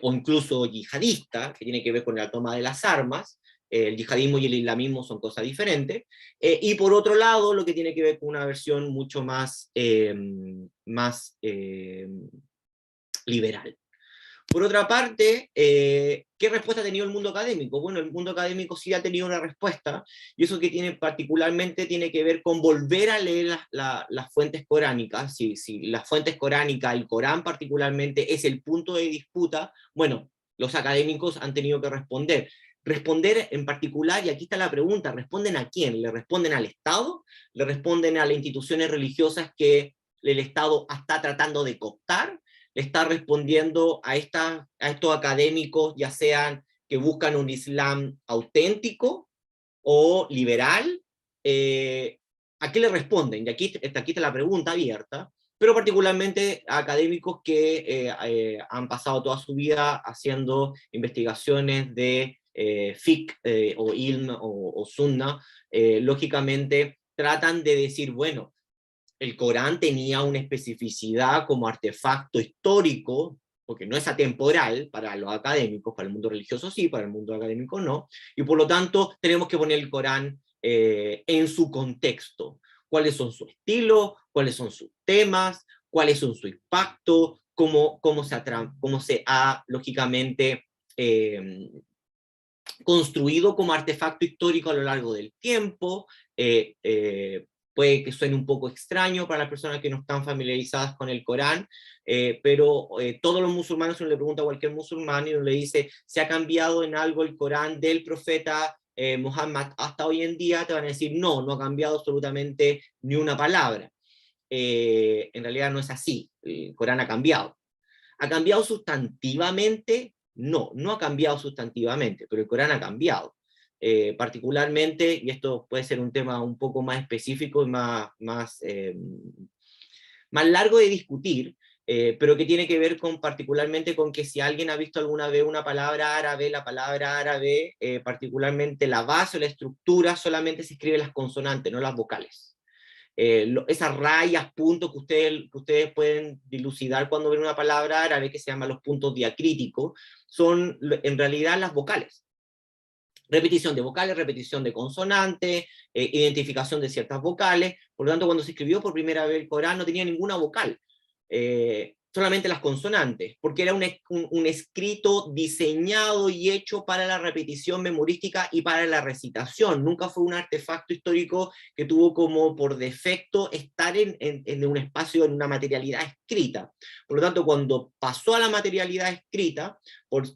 o incluso yihadista, que tiene que ver con la toma de las armas. El yihadismo y el islamismo son cosas diferentes. Y por otro lado, lo que tiene que ver con una versión mucho más, liberal. Por otra parte, ¿qué respuesta ha tenido el mundo académico? Bueno, el mundo académico sí ha tenido una respuesta, y eso que tiene particularmente tiene que ver con volver a leer las fuentes coránicas. Si las fuentes coránicas, el Corán particularmente, es el punto de disputa, bueno, los académicos han tenido que responder. Responder en particular, y aquí está la pregunta, ¿responden a quién? ¿Le responden al Estado? ¿Le responden a las instituciones religiosas que el Estado está tratando de cooptar? ¿Está respondiendo a estos académicos, ya sean que buscan un Islam auténtico o liberal? ¿A qué le responden? Y aquí está la pregunta abierta, pero particularmente a académicos que han pasado toda su vida haciendo investigaciones de fiqh o ilm o sunna. Lógicamente tratan de decir, bueno, el Corán tenía una especificidad como artefacto histórico, porque no es atemporal para los académicos, para el mundo religioso sí, para el mundo académico no, y por lo tanto tenemos que poner el Corán en su contexto. ¿Cuáles son sus estilos? ¿Cuáles son sus temas? ¿Cuáles son su impacto? ¿Cómo se ha lógicamente construido como artefacto histórico a lo largo del tiempo? Puede que suene un poco extraño para las personas que no están familiarizadas con el Corán, pero todos los musulmanes, uno le pregunta a cualquier musulmán y uno le dice, ¿se ha cambiado en algo el Corán del profeta Muhammad hasta hoy en día? Te van a decir, no, no ha cambiado absolutamente ni una palabra. En realidad no es así, el Corán ha cambiado. ¿Ha cambiado sustantivamente? No, no ha cambiado sustantivamente, pero el Corán ha cambiado. Particularmente, y esto puede ser un tema un poco más específico y más largo de discutir, pero que tiene que ver particularmente con que si alguien ha visto alguna vez una palabra árabe, la palabra árabe, particularmente la base o la estructura, solamente se escribe las consonantes, no las vocales. Esas rayas, puntos que ustedes pueden dilucidar cuando ven una palabra árabe, que se llaman los puntos diacríticos, son en realidad las vocales. Repetición de vocales, repetición de consonantes, identificación de ciertas vocales. Por lo tanto, cuando se escribió por primera vez el Corán no tenía ninguna vocal, solamente las consonantes, porque era un escrito diseñado y hecho para la repetición memorística y para la recitación. Nunca fue un artefacto histórico que tuvo como por defecto estar en un espacio, en una materialidad escrita. Por lo tanto, cuando pasó a la materialidad escrita, por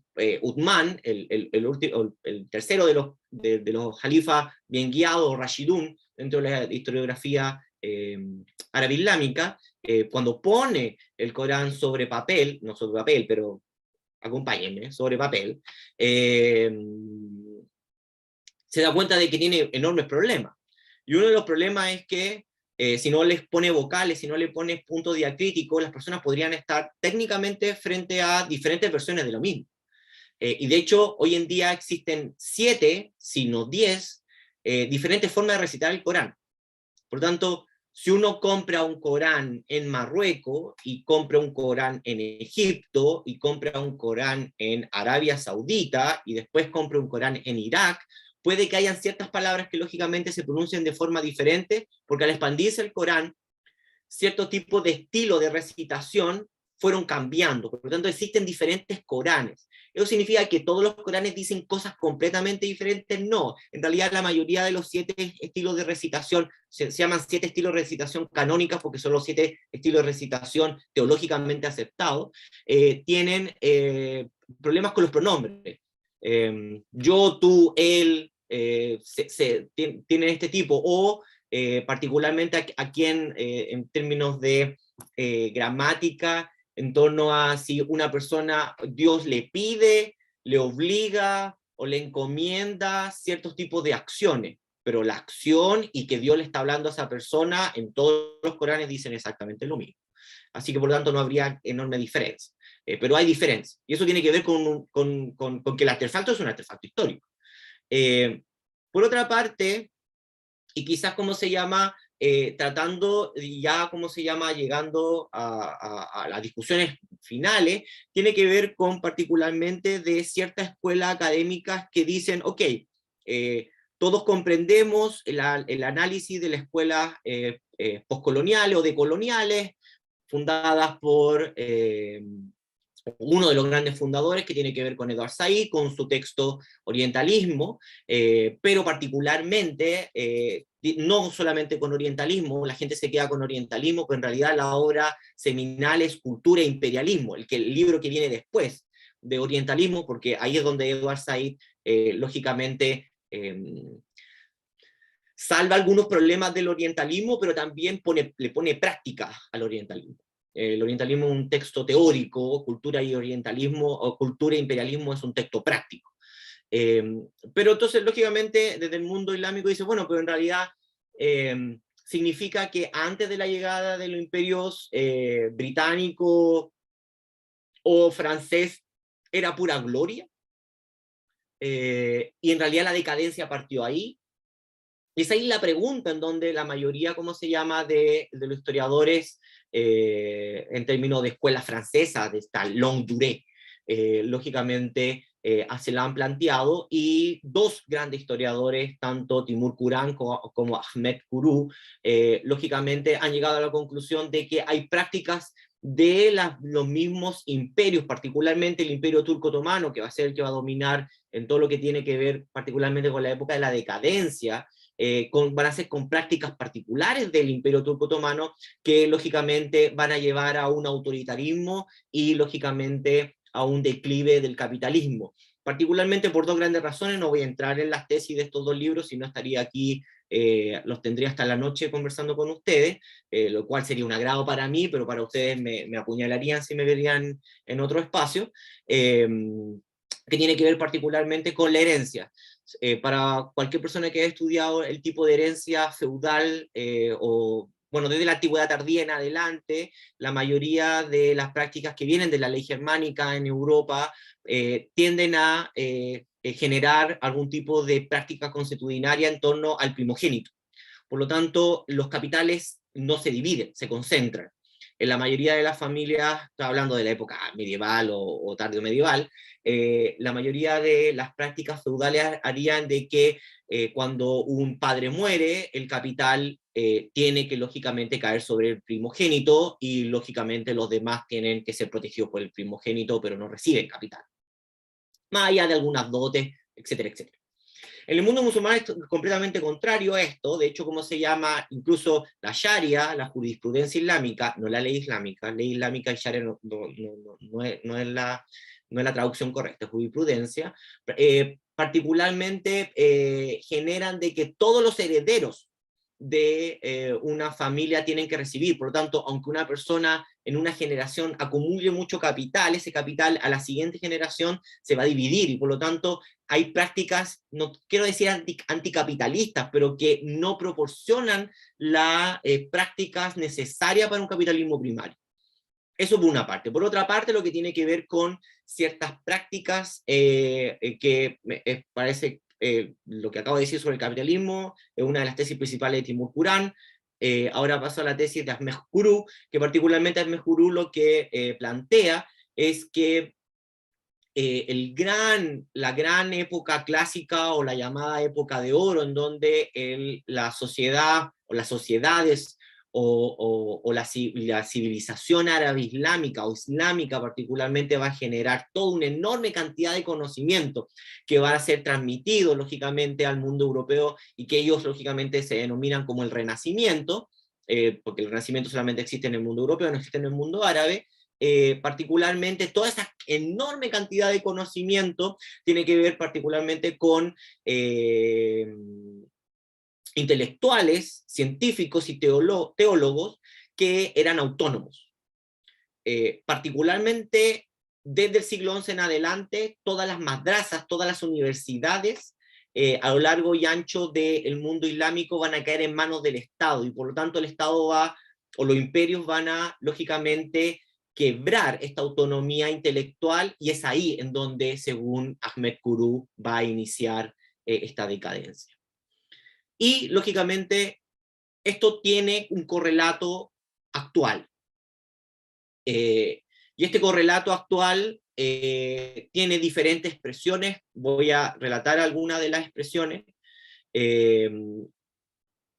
Uthman, el tercero de los halifas bien guiados, Rashidun, dentro de la historiografía árabe islámica, cuando pone el Corán sobre papel, no sobre papel, pero acompáñenme, sobre papel, se da cuenta de que tiene enormes problemas. Y uno de los problemas es que si no les pone vocales, si no le pone puntos diacríticos, las personas podrían estar técnicamente frente a diferentes versiones de lo mismo. Y de hecho, hoy en día existen 7, si no 10, diferentes formas de recitar el Corán. Por lo tanto, si uno compra un Corán en Marruecos, y compra un Corán en Egipto, y compra un Corán en Arabia Saudita, y después compra un Corán en Irak, puede que hayan ciertas palabras que lógicamente se pronuncien de forma diferente, porque al expandirse el Corán, cierto tipo de estilo de recitación fueron cambiando. Por lo tanto, existen diferentes Coranes. ¿Eso significa que todos los Coranes dicen cosas completamente diferentes? No. En realidad, la mayoría de los 7 estilos de recitación se llaman 7 estilos de recitación canónicas, porque son los 7 estilos de recitación teológicamente aceptados. Tienen problemas con los pronombres. Yo, tú, él, tienen este tipo, o particularmente aquí en términos de gramática, en torno a si una persona, Dios le pide, le obliga o le encomienda ciertos tipos de acciones, pero la acción y que Dios le está hablando a esa persona, en todos los Coranes dicen exactamente lo mismo. Así que por lo tanto no habría enorme diferencia. Pero hay diferencia. Y eso tiene que ver con que el artefacto es un artefacto histórico. Por otra parte, y quizás cómo se llama, tratando ya, cómo se llama, llegando a las discusiones finales, tiene que ver con particularmente de ciertas escuelas académicas que dicen, ok, todos comprendemos el análisis de las escuelas postcoloniales o decoloniales, fundadas por uno de los grandes fundadores, que tiene que ver con Edward Said, con su texto Orientalismo, pero particularmente, no solamente con orientalismo, la gente se queda con orientalismo, pero en realidad la obra seminal es Cultura e Imperialismo, el libro que viene después de orientalismo, porque ahí es donde Edward Said, lógicamente, salva algunos problemas del orientalismo, pero también le pone práctica al orientalismo. El orientalismo es un texto teórico, cultura y orientalismo, o cultura e imperialismo es un texto práctico. Pero entonces, lógicamente, desde el mundo islámico dice, bueno, pero en realidad significa que antes de la llegada de los imperios británico o francés era pura gloria, y en realidad la decadencia partió ahí. Y esa es la pregunta en donde la mayoría, ¿cómo se llama?, de los historiadores, en términos de escuela francesa, de esta longue durée, lógicamente se la han planteado, y dos grandes historiadores, tanto Timur Kuran como Ahmed Kuru, lógicamente han llegado a la conclusión de que hay prácticas de los mismos imperios, particularmente el imperio turco-otomano, que va a ser el que va a dominar en todo lo que tiene que ver particularmente con la época de la decadencia, van a ser con prácticas particulares del Imperio Turco Otomano, que lógicamente van a llevar a un autoritarismo y lógicamente a un declive del capitalismo. Particularmente por dos grandes razones. No voy a entrar en las tesis de estos dos libros, si no estaría aquí, los tendría hasta la noche conversando con ustedes, lo cual sería un agrado para mí, pero para ustedes me apuñalarían si me verían en otro espacio, que tiene que ver particularmente con la herencia. Para cualquier persona que haya estudiado el tipo de herencia feudal, o bueno, desde la antigüedad tardía en adelante, la mayoría de las prácticas que vienen de la ley germánica en Europa tienden a generar algún tipo de práctica consuetudinaria en torno al primogénito. Por lo tanto, los capitales no se dividen, se concentran. En la mayoría de las familias, estoy hablando de la época medieval o tarde medieval, la mayoría de las prácticas feudales harían de que cuando un padre muere, el capital tiene que lógicamente caer sobre el primogénito, y lógicamente los demás tienen que ser protegidos por el primogénito, pero no reciben capital. Más allá de algunas dotes, etcétera, etcétera. En el mundo musulmán es completamente contrario a esto. De hecho, ¿cómo se llama? Incluso la Sharia, la jurisprudencia islámica, no la ley islámica y Sharia no es la traducción correcta, es jurisprudencia, particularmente generan de que todos los herederos de una familia tienen que recibir. Por lo tanto, aunque una persona en una generación acumule mucho capital, ese capital a la siguiente generación se va a dividir, y por lo tanto hay prácticas, no quiero decir anticapitalistas, pero que no proporcionan las prácticas necesarias para un capitalismo primario. Eso por una parte. Por otra parte, lo que tiene que ver con ciertas prácticas que parece, lo que acabo de decir sobre el capitalismo, es una de las tesis principales de Timur Kuran. Ahora paso a la tesis de Ahmed Kuru, que particularmente Ahmed Kuru lo que plantea es que la gran época clásica, o la llamada época de oro, en donde la sociedad o las sociedades o la civilización árabe islámica o islámica particularmente va a generar toda una enorme cantidad de conocimiento que va a ser transmitido lógicamente al mundo europeo, y que ellos lógicamente se denominan como el Renacimiento, porque el Renacimiento solamente existe en el mundo europeo, no existe en el mundo árabe. Particularmente toda esa enorme cantidad de conocimiento tiene que ver particularmente con intelectuales, científicos y teólogos que eran autónomos. Particularmente desde el siglo XI en adelante, todas las madrasas, todas las universidades a lo largo y ancho del mundo islámico van a caer en manos del Estado, y por lo tanto el Estado o los imperios van a, lógicamente, quebrar esta autonomía intelectual, y es ahí en donde, según Ahmed Kuru, va a iniciar esta decadencia. Y, lógicamente, esto tiene un correlato actual. Y este correlato actual tiene diferentes expresiones. Voy a relatar algunas de las expresiones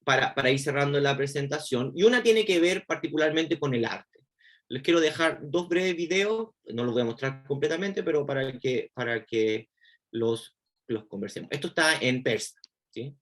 para ir cerrando la presentación. Y una tiene que ver particularmente con el arte. Les quiero dejar dos breves videos, no los voy a mostrar completamente, pero para que los conversemos. Esto está en persa, ¿sí?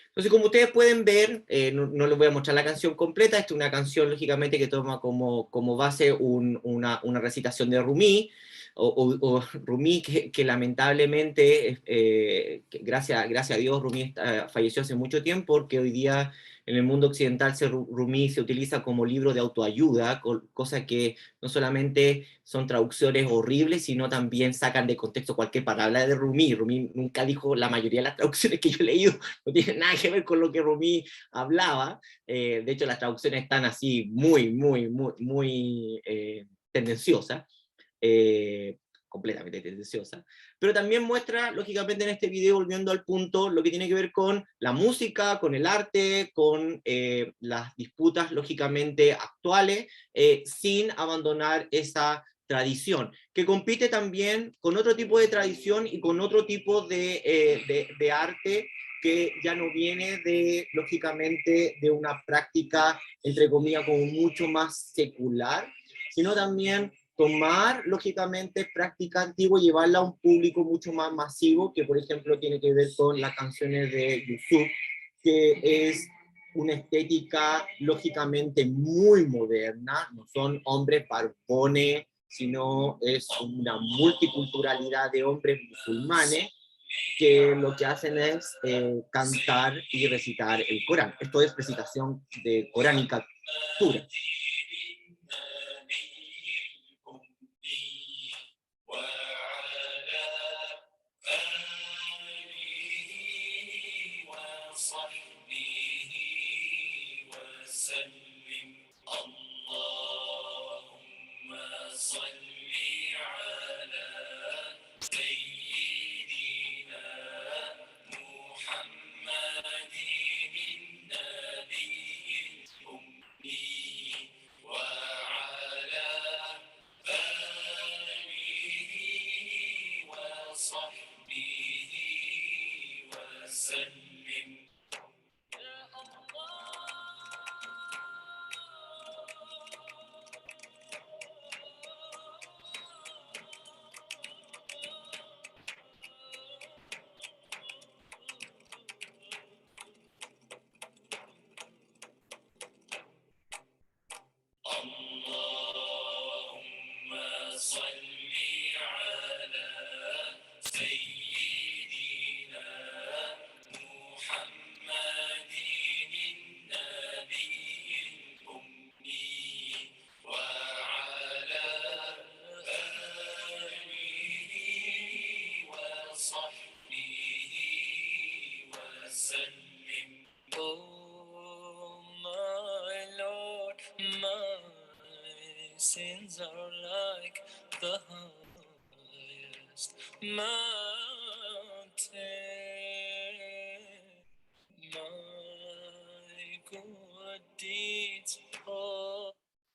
Entonces, como ustedes pueden ver, no les voy a mostrar la canción completa. Esta es una canción, lógicamente, que toma como base una recitación de Rumi, o Rumi, que lamentablemente, gracias a Dios, Rumi falleció hace mucho tiempo, porque hoy día en el mundo occidental Rumi se utiliza como libro de autoayuda, cosa que no solamente son traducciones horribles, sino también sacan de contexto cualquier palabra de Rumi. Rumi nunca dijo la mayoría de las traducciones que yo he leído, no tiene nada que ver con lo que Rumi hablaba. De hecho, las traducciones están así muy tendenciosas, completamente tendenciosas, pero también muestra, lógicamente, en este video, volviendo al punto, lo que tiene que ver con la música, con el arte, con las disputas, lógicamente, actuales, sin abandonar esa tradición, que compite también con otro tipo de tradición y con otro tipo de arte, que ya no viene lógicamente, de una práctica, entre comillas, como mucho más secular, sino también tomar, lógicamente, práctica antigua y llevarla a un público mucho más masivo, que por ejemplo tiene que ver con las canciones de Yusuf, que es una estética, lógicamente, muy moderna, no son hombres barbones, sino es una multiculturalidad de hombres musulmanes, que lo que hacen es cantar y recitar el Corán. Esto es recitación de coránica pura.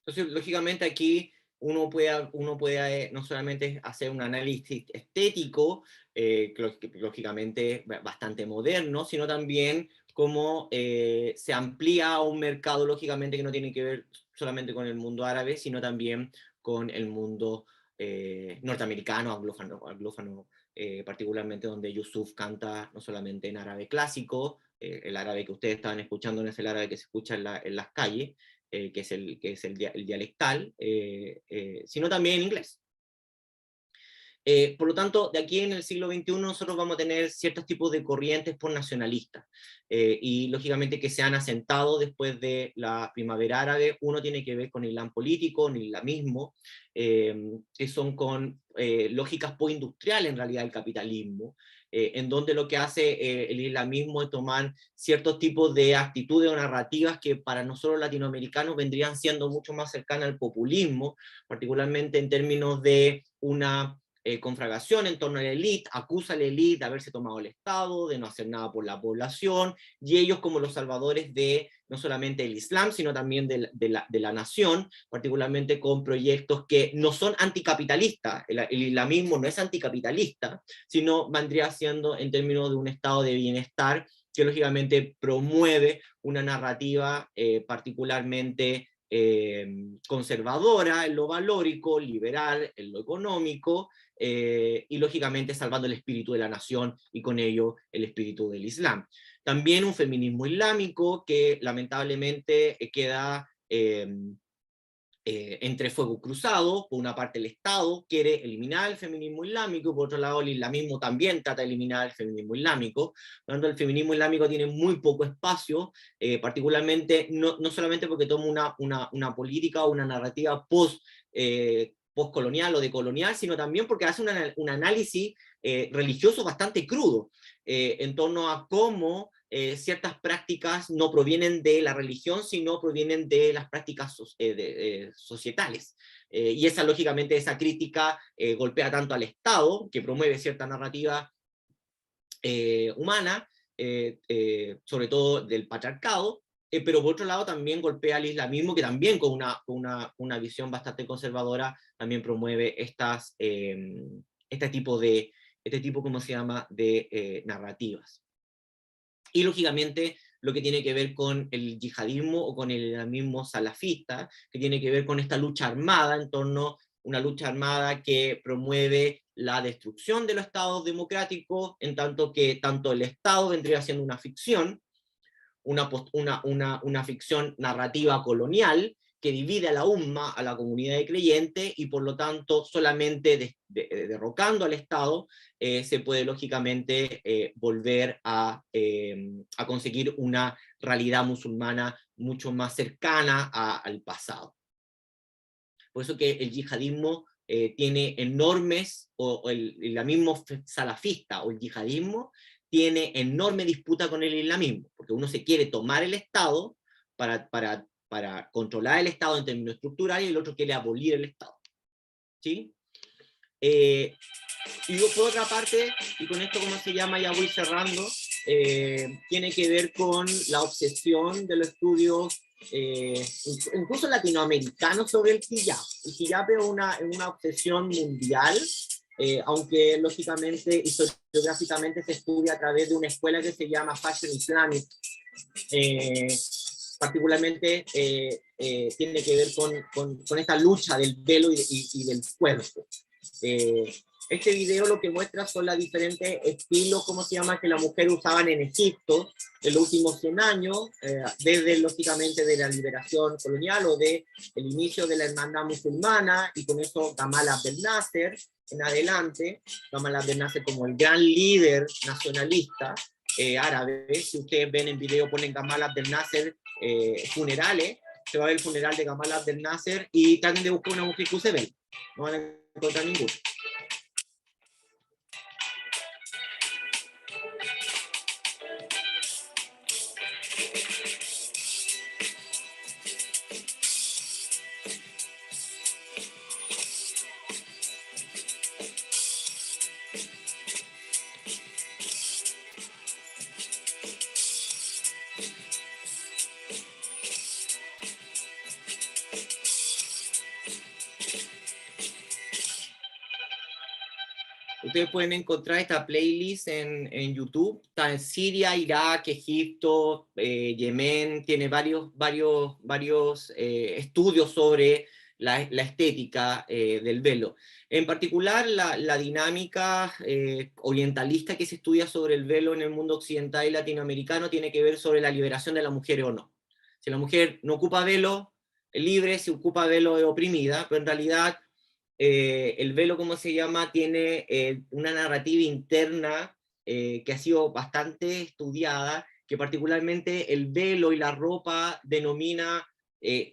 Entonces, lógicamente aquí uno puede no solamente hacer un análisis estético, lógicamente bastante moderno, sino también cómo se amplía a un mercado, lógicamente, que no tiene que ver solamente con el mundo árabe, sino también con el mundo norteamericano, anglófano, particularmente donde Yusuf canta no solamente en árabe clásico, el árabe que ustedes estaban escuchando no es el árabe que se escucha en las calles, que es el dialectal, sino también en inglés. Por lo tanto, de aquí en el siglo XXI nosotros vamos a tener ciertos tipos de corrientes postnacionalistas, y lógicamente que se han asentado después de la primavera árabe. Uno tiene que ver con el Islam político, el islamismo, que son con lógicas postindustriales en realidad del capitalismo, en donde lo que hace el islamismo es tomar ciertos tipos de actitudes o narrativas que para nosotros latinoamericanos vendrían siendo mucho más cercanas al populismo, particularmente en términos de una confragación en torno a la élite, acusa a la élite de haberse tomado el Estado, de no hacer nada por la población, y ellos como los salvadores de no solamente el Islam, sino también de la nación, particularmente con proyectos que no son anticapitalistas. El islamismo no es anticapitalista, sino vendría siendo en términos de un estado de bienestar que lógicamente promueve una narrativa particularmente conservadora en lo valórico, liberal en lo económico, y lógicamente salvando el espíritu de la nación y con ello el espíritu del Islam. También un feminismo islámico que lamentablemente queda entre fuego cruzado. Por una parte el Estado quiere eliminar el feminismo islámico, por otro lado el islamismo también trata de eliminar el feminismo islámico. Por lo tanto, el feminismo islámico tiene muy poco espacio, particularmente no solamente porque toma una política o una narrativa postcolonial o decolonial, sino también porque hace un análisis religioso bastante crudo, en torno a cómo ciertas prácticas no provienen de la religión, sino provienen de las prácticas societales. Y lógicamente, esa crítica golpea tanto al Estado, que promueve cierta narrativa humana, sobre todo del patriarcado, pero por otro lado también golpea al islamismo, que también con una visión bastante conservadora también promueve este tipo, ¿cómo se llama?, de narrativas. Y lógicamente lo que tiene que ver con el yihadismo o con el islamismo salafista, que tiene que ver con esta lucha armada en torno a una lucha armada que promueve la destrucción de los estados democráticos, en tanto que tanto el Estado vendría siendo una ficción, una ficción narrativa colonial que divide a la umma, a la comunidad de creyentes, y por lo tanto solamente derrocando al Estado se puede lógicamente volver a conseguir una realidad musulmana mucho más cercana al pasado. Por eso que el yihadismo tiene enormes, o el islamismo salafista o el yihadismo tiene enorme disputa con el islamismo, porque uno se quiere tomar el Estado para controlar el Estado en términos estructurales, y el otro quiere abolir el Estado. ¿Sí? Y por otra parte, y con esto, ¿cómo se llama?, ya voy cerrando, tiene que ver con la obsesión de los estudios, incluso latinoamericanos, sobre el hijab. El hijab es una obsesión mundial, aunque lógicamente, historiográficamente, se estudia a través de una escuela que se llama Fashion Islamic. Particularmente tiene que ver con esta lucha del velo y del cuerpo. Este video lo que muestra son los diferentes estilos, ¿cómo se llama?, que las mujeres usaban en Egipto en los últimos 100 años, desde lógicamente de la liberación colonial o de el inicio de la hermandad musulmana, y con eso Gamal Abdel Nasser en adelante. Gamal Abdel Nasser como el gran líder nacionalista árabe. Si ustedes ven en video, ponen Gamal Abdel Nasser funerales, se va a ver el funeral de Gamal Abdel Nasser, y traten de buscar una mujer que use velo, no van a encontrar ninguna. ustedes pueden encontrar esta playlist en YouTube. Está en Siria, Irak, Egipto, Yemen. Tiene varios estudios sobre la estética del velo. En particular, la dinámica orientalista que se estudia sobre el velo en el mundo occidental y latinoamericano tiene que ver sobre la liberación de la mujer o no. Si la mujer no ocupa velo, es libre; si ocupa velo, es oprimida, pero en realidad el velo, ¿cómo se llama?, tiene una narrativa interna que ha sido bastante estudiada, que particularmente el velo y la ropa denomina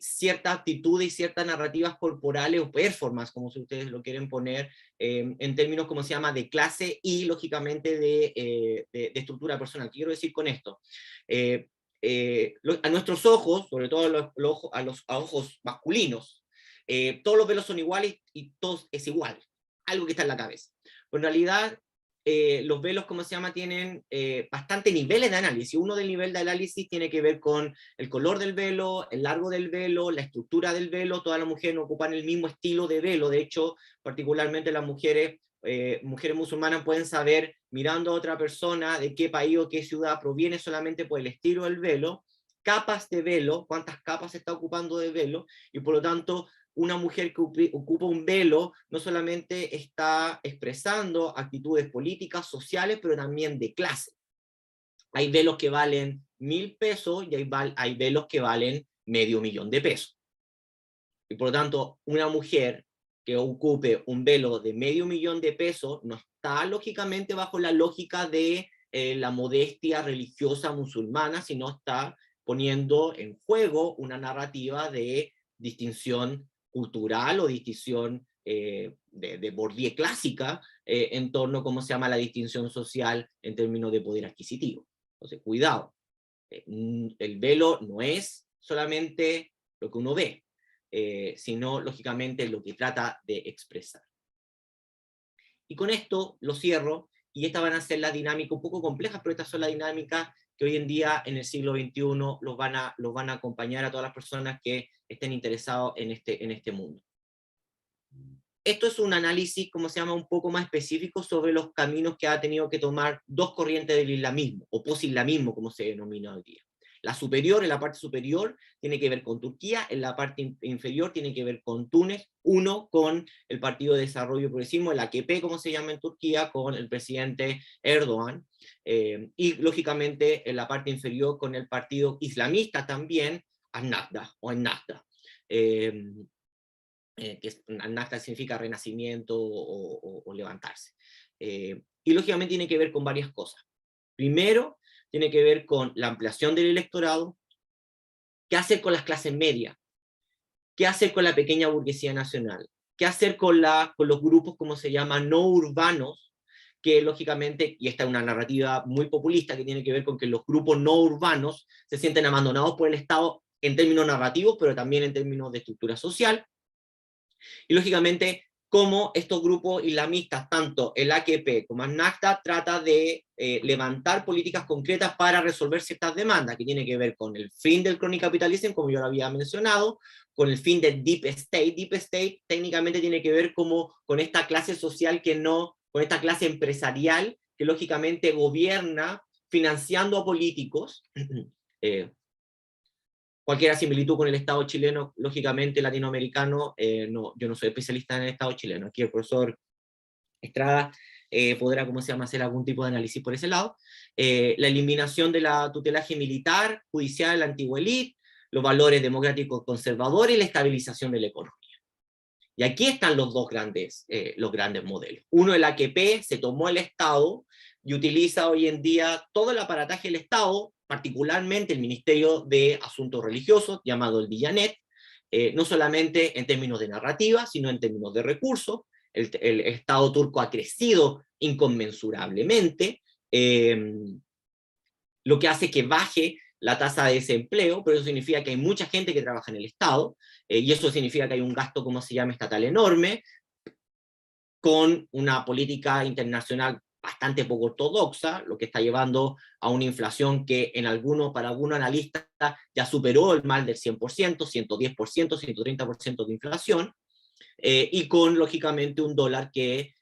ciertas actitudes y ciertas narrativas corporales o performance, como si ustedes lo quieren poner, en términos, ¿cómo se llama?, de clase y, lógicamente, de estructura personal. ¿Qué quiero decir con esto? A nuestros ojos, sobre todo a ojos masculinos, todos los velos son iguales y todos es igual, algo que está en la cabeza. Pero en realidad, los velos, ¿cómo se llama?, tienen bastante niveles de análisis. Uno del nivel de análisis tiene que ver con el color del velo, el largo del velo, la estructura del velo. Todas las mujeres no ocupan el mismo estilo de velo. De hecho, particularmente las mujeres musulmanas pueden saber, mirando a otra persona, de qué país o qué ciudad proviene solamente por el estilo del velo, capas de velo, cuántas capas se está ocupando de velo, y por lo tanto una mujer que ocupa un velo no solamente está expresando actitudes políticas, sociales, pero también de clase. Hay velos que valen 1.000 pesos y hay velos que valen $500,000 de pesos. Y por lo tanto, una mujer que ocupe un velo de $500,000 de pesos no está lógicamente bajo la lógica de la modestia religiosa musulmana, sino está poniendo en juego una narrativa de distinción cultural o distinción de Bourdieu clásica en torno a cómo se llama la distinción social en términos de poder adquisitivo. Entonces, cuidado, el velo no es solamente lo que uno ve, sino lógicamente lo que trata de expresar. Y con esto lo cierro, y estas van a ser las dinámicas un poco complejas, pero estas son las dinámicas que hoy en día, en el siglo XXI, los van a acompañar a todas las personas que estén interesados en este mundo. Esto es un análisis, como se llama, un poco más específico sobre los caminos que ha tenido que tomar dos corrientes del islamismo, o posislamismo, como se denomina hoy día. La superior, en la parte superior, tiene que ver con Turquía; en la parte inferior tiene que ver con Túnez, uno con el Partido de Desarrollo y Progresismo, el AKP, como se llama en Turquía, con el presidente Erdogan, y lógicamente en la parte inferior con el partido islamista también, Al-Nahda, o Ennahda. Que Al-Nahda significa renacimiento o levantarse. Y lógicamente tiene que ver con varias cosas. Primero, tiene que ver con la ampliación del electorado, qué hacer con las clases medias, qué hacer con la pequeña burguesía nacional, qué hacer con los grupos, como se llama, no urbanos, que lógicamente, y esta es una narrativa muy populista que tiene que ver con que los grupos no urbanos se sienten abandonados por el Estado en términos narrativos, pero también en términos de estructura social. Y lógicamente, cómo estos grupos islamistas, tanto el AKP como el Ennahda, trata de levantar políticas concretas para resolver ciertas demandas, que tiene que ver con el fin del crony capitalismo, como yo lo había mencionado, con el fin del Deep State. Deep State técnicamente tiene que ver como con esta clase social con esta clase empresarial que lógicamente gobierna financiando a políticos. Cualquier similitud con el Estado chileno, lógicamente latinoamericano, yo no soy especialista en el Estado chileno. Aquí el profesor Estrada podrá, ¿cómo se llama?, hacer algún tipo de análisis por ese lado. La eliminación de la tutelaje militar, judicial, la antigua élite, los valores democráticos conservadores y la estabilización de la economía. Y aquí están los grandes modelos. Uno, el AKP, se tomó el Estado y utiliza hoy en día todo el aparataje del Estado, particularmente el Ministerio de Asuntos Religiosos, llamado el Diyanet, no solamente en términos de narrativa, sino en términos de recursos. El Estado turco ha crecido inconmensurablemente, lo que hace que baje la tasa de desempleo, pero eso significa que hay mucha gente que trabaja en el Estado, y eso significa que hay un gasto, como se llama, estatal enorme, con una política internacional bastante poco ortodoxa, lo que está llevando a una inflación que para algunos analistas ya superó el mal del 100%, 110%, 130% de inflación, y con, lógicamente, un dólar que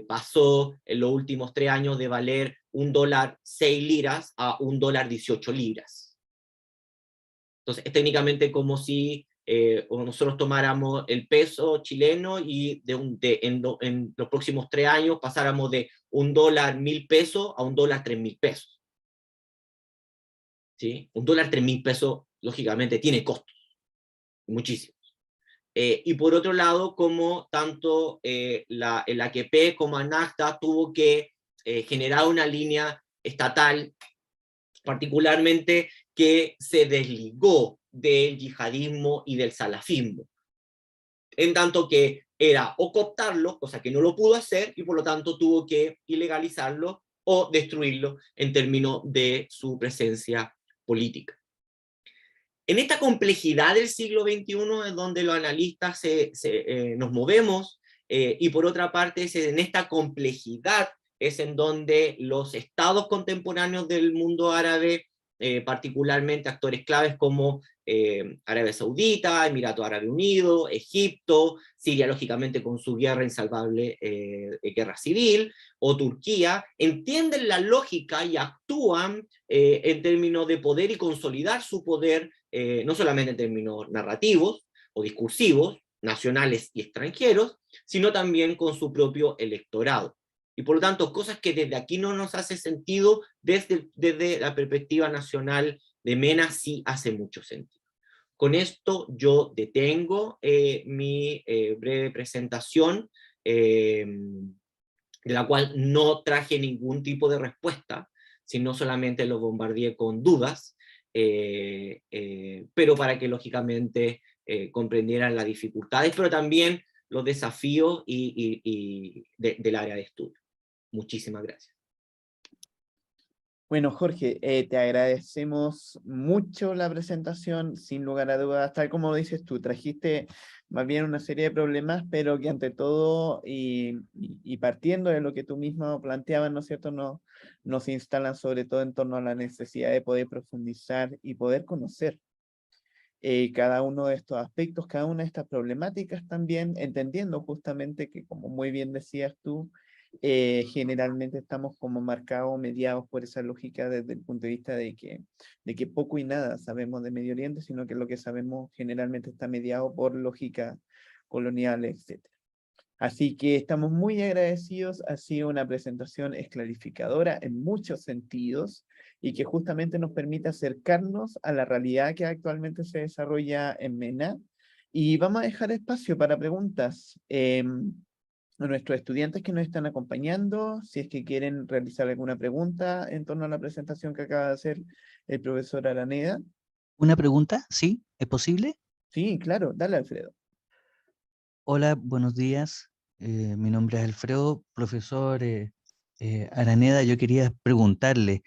pasó en los últimos 3 años de valer $1.06 a $1.18. Entonces, es técnicamente como si o nosotros tomáramos el peso chileno y en los próximos 3 años pasáramos de $1.1000 a $1.3000. ¿Sí? $1.3000, lógicamente, tiene costos, muchísimos. Y por otro lado, como tanto el AQP como ANACTA tuvo que generar una línea estatal, particularmente que se desligó del yihadismo y del salafismo, en tanto que era o cooptarlo, cosa que no lo pudo hacer, y por lo tanto tuvo que ilegalizarlo o destruirlo en términos de su presencia política. En esta complejidad del siglo XXI es donde los analistas nos movemos, y por otra parte en esta complejidad es en donde los estados contemporáneos del mundo árabe, particularmente actores claves como Arabia Saudita, Emiratos Árabes Unidos, Egipto, Siria lógicamente con su guerra insalvable, guerra civil, o Turquía, entienden la lógica y actúan en términos de poder y consolidar su poder, no solamente en términos narrativos o discursivos, nacionales y extranjeros, sino también con su propio electorado. Y por lo tanto, cosas que desde aquí no nos hace sentido, desde la perspectiva nacional de MENA sí hace mucho sentido. Con esto yo detengo mi breve presentación, de la cual no traje ningún tipo de respuesta, sino solamente lo bombardeé con dudas, pero para que lógicamente comprendieran las dificultades, pero también los desafíos del área de estudio. Muchísimas gracias. Bueno, Jorge, te agradecemos mucho la presentación, sin lugar a dudas, tal como dices tú, trajiste más bien una serie de problemas, pero que ante todo, y partiendo de lo que tú mismo planteabas, ¿no es cierto?, nos instalan sobre todo en torno a la necesidad de poder profundizar y poder conocer cada uno de estos aspectos, cada una de estas problemáticas también, entendiendo justamente que, como muy bien decías tú, generalmente estamos como marcados, mediados por esa lógica desde el punto de vista de que poco y nada sabemos de Medio Oriente, sino que lo que sabemos generalmente está mediado por lógica colonial, etc. Así que estamos muy agradecidos, ha sido una presentación esclarificadora en muchos sentidos y que justamente nos permite acercarnos a la realidad que actualmente se desarrolla en MENA. Y vamos a dejar espacio para preguntas a nuestros estudiantes que nos están acompañando, si es que quieren realizar alguna pregunta en torno a la presentación que acaba de hacer el profesor Araneda. Una pregunta, ¿sí? ¿Es posible? Sí, claro, dale, Alfredo. Hola, buenos días. Mi nombre es Alfredo, profesor Araneda. Yo quería preguntarle,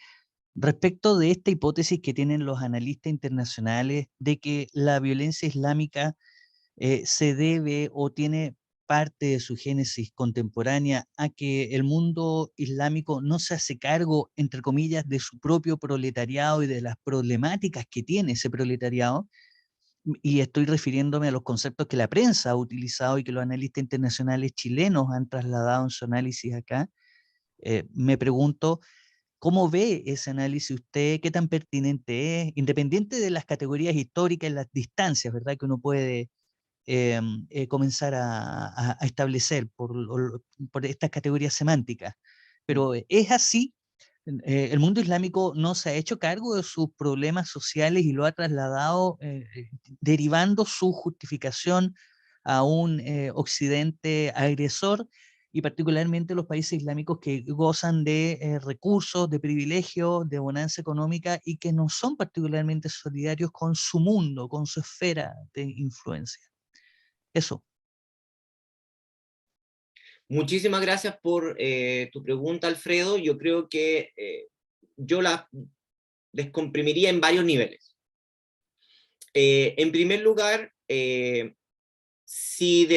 respecto de esta hipótesis que tienen los analistas internacionales de que la violencia islámica se debe o tiene parte de su génesis contemporánea a que el mundo islámico no se hace cargo, entre comillas, de su propio proletariado y de las problemáticas que tiene ese proletariado. Y estoy refiriéndome a los conceptos que la prensa ha utilizado y que los analistas internacionales chilenos han trasladado en su análisis acá. Me pregunto, ¿cómo ve ese análisis usted? ¿Qué tan pertinente es? Independiente de las categorías históricas y las distancias, ¿verdad? Que uno puede comenzar a establecer por estas categorías semánticas. Pero es así. El mundo islámico no se ha hecho cargo de sus problemas sociales y lo ha trasladado, derivando su justificación a un occidente agresor, y particularmente los países islámicos que gozan de recursos, de privilegios, de bonanza económica y que no son particularmente solidarios con su mundo, con su esfera de influencia. Eso. Muchísimas gracias por tu pregunta, Alfredo. Yo creo que yo la descomprimiría en varios niveles. En primer lugar, si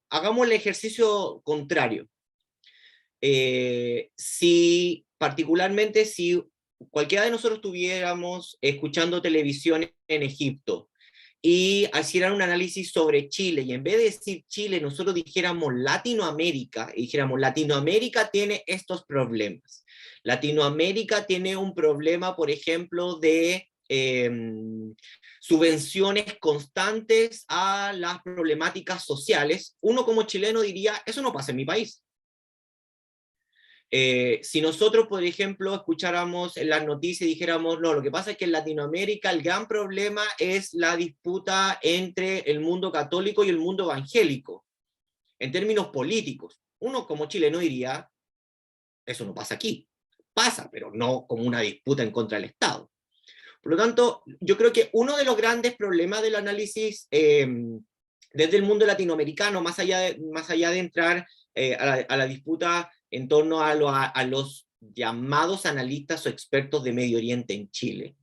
hagamos el ejercicio contrario, si particularmente si cualquiera de nosotros estuviéramos escuchando televisión en Egipto y hicieran un análisis sobre Chile, y en vez de decir Chile, nosotros dijéramos Latinoamérica, y dijéramos Latinoamérica tiene estos problemas. Latinoamérica tiene un problema, por ejemplo, de subvenciones constantes a las problemáticas sociales. Uno como chileno diría, eso no pasa en mi país. Si nosotros, por ejemplo, escucháramos en las noticias y dijéramos, no, lo que pasa es que en Latinoamérica el gran problema es la disputa entre el mundo católico y el mundo evangélico, en términos políticos. Uno como chileno diría, eso no pasa aquí. Pasa, pero no como una disputa en contra del Estado. Por lo tanto, yo creo que uno de los grandes problemas del análisis desde el mundo latinoamericano, más allá de entrar a la disputa en torno a los llamados analistas o expertos de Medio Oriente en Chile,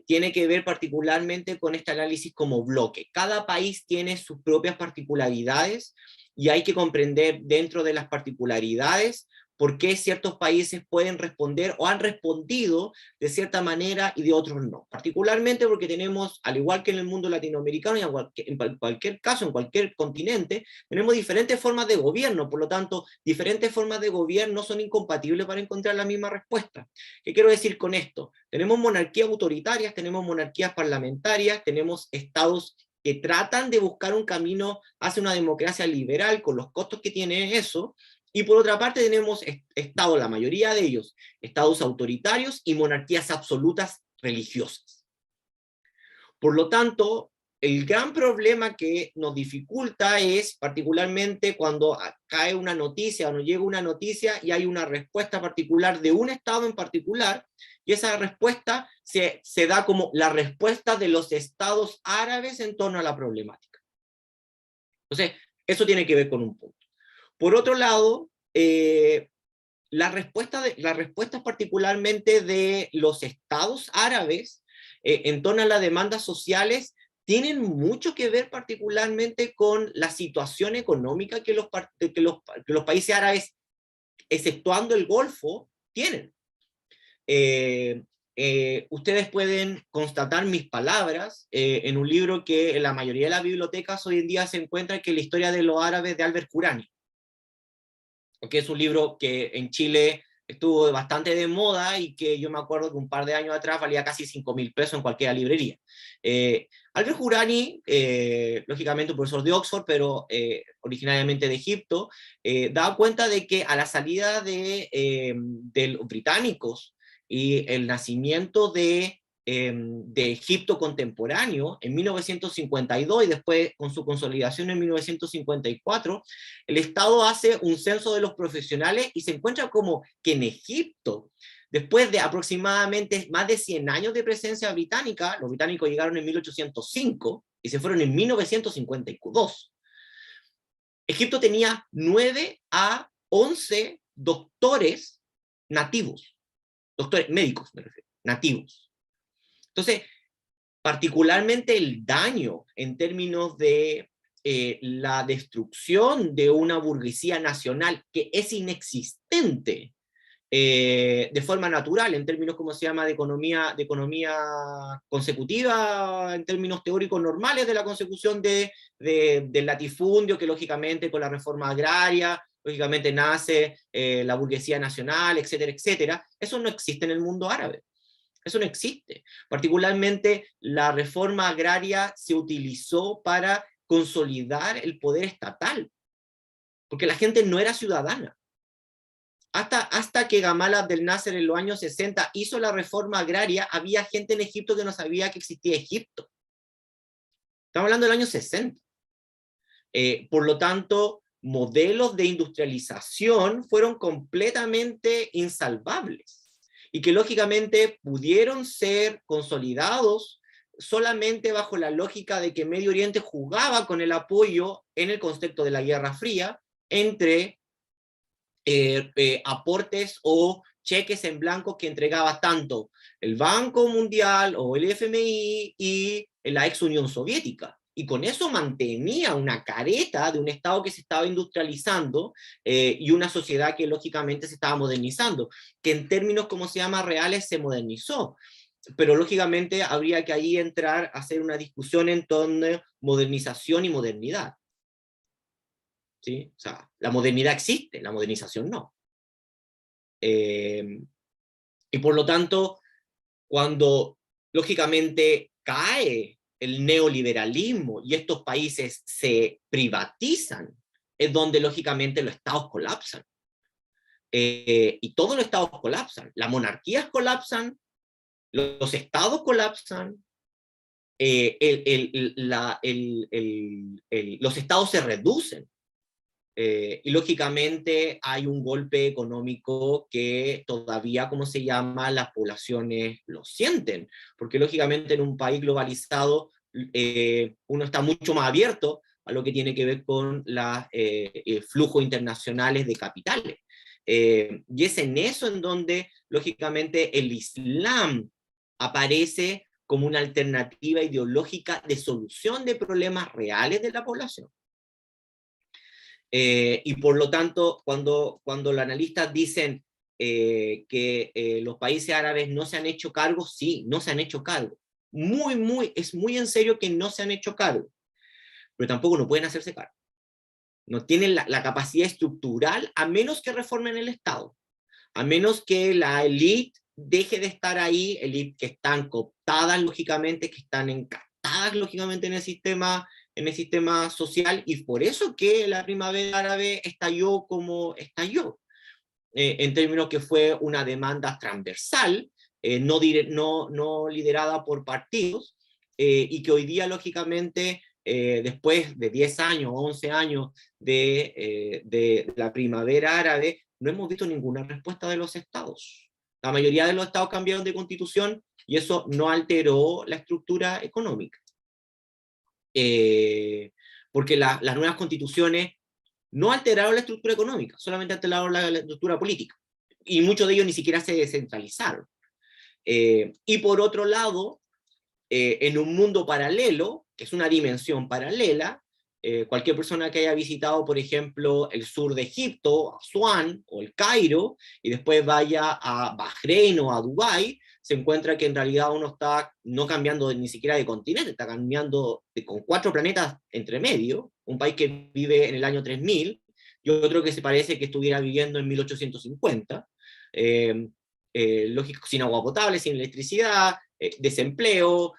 tiene que ver particularmente con este análisis como bloque. Cada país tiene sus propias particularidades y hay que comprender dentro de las particularidades por qué ciertos países pueden responder o han respondido de cierta manera y de otros no. Particularmente porque tenemos, al igual que en el mundo latinoamericano y en cualquier caso, en cualquier continente, tenemos diferentes formas de gobierno, por lo tanto, diferentes formas de gobierno son incompatibles para encontrar la misma respuesta. ¿Qué quiero decir con esto? Tenemos monarquías autoritarias, tenemos monarquías parlamentarias, tenemos estados que tratan de buscar un camino hacia una democracia liberal con los costos que tiene eso, y por otra parte tenemos estados, la mayoría de ellos, estados autoritarios y monarquías absolutas religiosas. Por lo tanto, el gran problema que nos dificulta es particularmente cuando cae una noticia o nos llega una noticia y hay una respuesta particular de un estado en particular, y esa respuesta se da como la respuesta de los estados árabes en torno a la problemática. Entonces, eso tiene que ver con un punto. Por otro lado, las respuestas particularmente de los estados árabes en torno a las demandas sociales tienen mucho que ver particularmente con la situación económica que los países árabes, exceptuando el Golfo, tienen. Ustedes pueden constatar mis palabras en un libro que en la mayoría de las bibliotecas hoy en día se encuentra, que es La historia de los árabes de Albert Hourani, que es un libro que en Chile estuvo bastante de moda y que yo me acuerdo que un par de años atrás valía casi 5.000 pesos en cualquier librería. Albert Hourani, lógicamente un profesor de Oxford, pero originariamente de Egipto, daba cuenta de que a la salida de los británicos y el nacimiento de Egipto contemporáneo en 1952 y después con su consolidación en 1954, el Estado hace un censo de los profesionales y se encuentra como que en Egipto, después de aproximadamente más de 100 años de presencia británica, los británicos llegaron en 1805 y se fueron en 1952, Egipto tenía 9 a 11 doctores nativos, doctores médicos me refiero, nativos. Entonces, particularmente el daño en términos de la destrucción de una burguesía nacional que es inexistente de forma natural, en términos, como se llama, de economía consecutiva, en términos teóricos normales de la consecución del latifundio, que lógicamente con la reforma agraria, lógicamente nace la burguesía nacional, etcétera, etcétera. Eso no existe en el mundo árabe. Eso no existe. Particularmente la reforma agraria se utilizó para consolidar el poder estatal, porque la gente no era ciudadana. Hasta que Gamal Abdel Nasser en los años 60 hizo la reforma agraria, había gente en Egipto que no sabía que existía Egipto. Estamos hablando del año 60. Por lo tanto, modelos de industrialización fueron completamente insalvables, y que lógicamente pudieron ser consolidados solamente bajo la lógica de que Medio Oriente jugaba con el apoyo en el contexto de la Guerra Fría entre aportes o cheques en blanco que entregaba tanto el Banco Mundial o el FMI y la ex Unión Soviética. Y con eso mantenía una careta de un Estado que se estaba industrializando y una sociedad que lógicamente se estaba modernizando, que en términos, como se llama, reales, se modernizó. pero lógicamente habría que ahí entrar a hacer una discusión en torno a modernización y modernidad. ¿Sí? O sea, la modernidad existe, la modernización no. Y por lo tanto, cuando lógicamente cae el neoliberalismo y estos países se privatizan, es donde lógicamente los estados colapsan. Y todos los estados colapsan, las monarquías colapsan, los estados colapsan, los estados se reducen. Y lógicamente hay un golpe económico que todavía, ¿cómo se llama?, las poblaciones lo sienten, porque lógicamente en un país globalizado uno está mucho más abierto a lo que tiene que ver con los flujos internacionales de capitales. Y es en eso en donde, lógicamente, el Islam aparece como una alternativa ideológica de solución de problemas reales de la población. Y por lo tanto, cuando los analistas dicen que los países árabes no se han hecho cargo, sí, no se han hecho cargo. Es muy en serio que no se han hecho cargo, pero tampoco no pueden hacerse cargo. No tienen la capacidad estructural, a menos que reformen el Estado, a menos que la élite deje de estar ahí, élite que están cooptadas lógicamente, que están encastadas lógicamente en el sistema social, y por eso que la primavera árabe estalló como estalló, en términos que fue una demanda transversal, no liderada por partidos, y que hoy día, lógicamente, después de 10 años, 11 años de la primavera árabe, no hemos visto ninguna respuesta de los estados. La mayoría de los estados cambiaron de constitución y eso no alteró la estructura económica. Porque las nuevas constituciones no alteraron la estructura económica, solamente alteraron la estructura política. Y muchos de ellos ni siquiera se descentralizaron. Y por otro lado, en un mundo paralelo, que es una dimensión paralela, cualquier persona que haya visitado, por ejemplo, el sur de Egipto, Asuán o el Cairo, y después vaya a Bahrein o a Dubái, se encuentra que en realidad uno está no cambiando ni siquiera de continente, está cambiando con 4 planetas entre medio, un país que vive en el año 3000, y otro que se parece que estuviera viviendo en 1850, lógico, sin agua potable, sin electricidad, desempleo,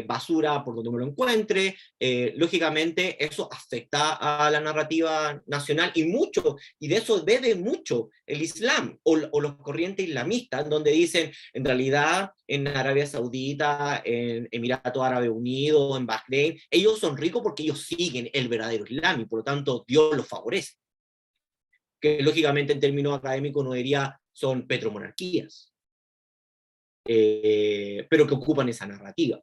basura por donde uno lo encuentre. Lógicamente eso afecta a la narrativa nacional y mucho, y de eso bebe mucho el Islam o los corrientes islamistas, donde dicen, en realidad, en Arabia Saudita, en Emiratos Árabes Unidos, en Bahrein, ellos son ricos porque ellos siguen el verdadero Islam y por lo tanto Dios los favorece. Que lógicamente en términos académicos no diría son petromonarquías. Pero que ocupan esa narrativa.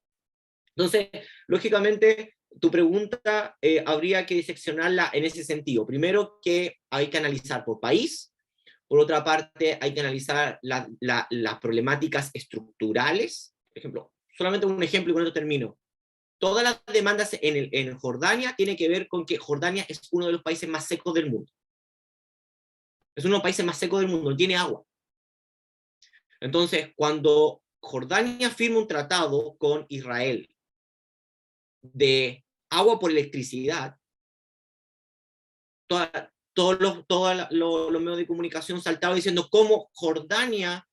Entonces, lógicamente, tu pregunta habría que diseccionarla en ese sentido. Primero, que hay que analizar por país. Por otra parte, hay que analizar las problemáticas estructurales. Por ejemplo, solamente un ejemplo y con esto termino. Todas las demandas en Jordania tienen que ver con que Jordania es uno de los países más secos del mundo. Es uno de los países más secos del mundo, no tiene agua. Entonces, cuando Jordania firma un tratado con Israel de agua por electricidad, todos los medios de comunicación saltaron diciendo cómo Jordania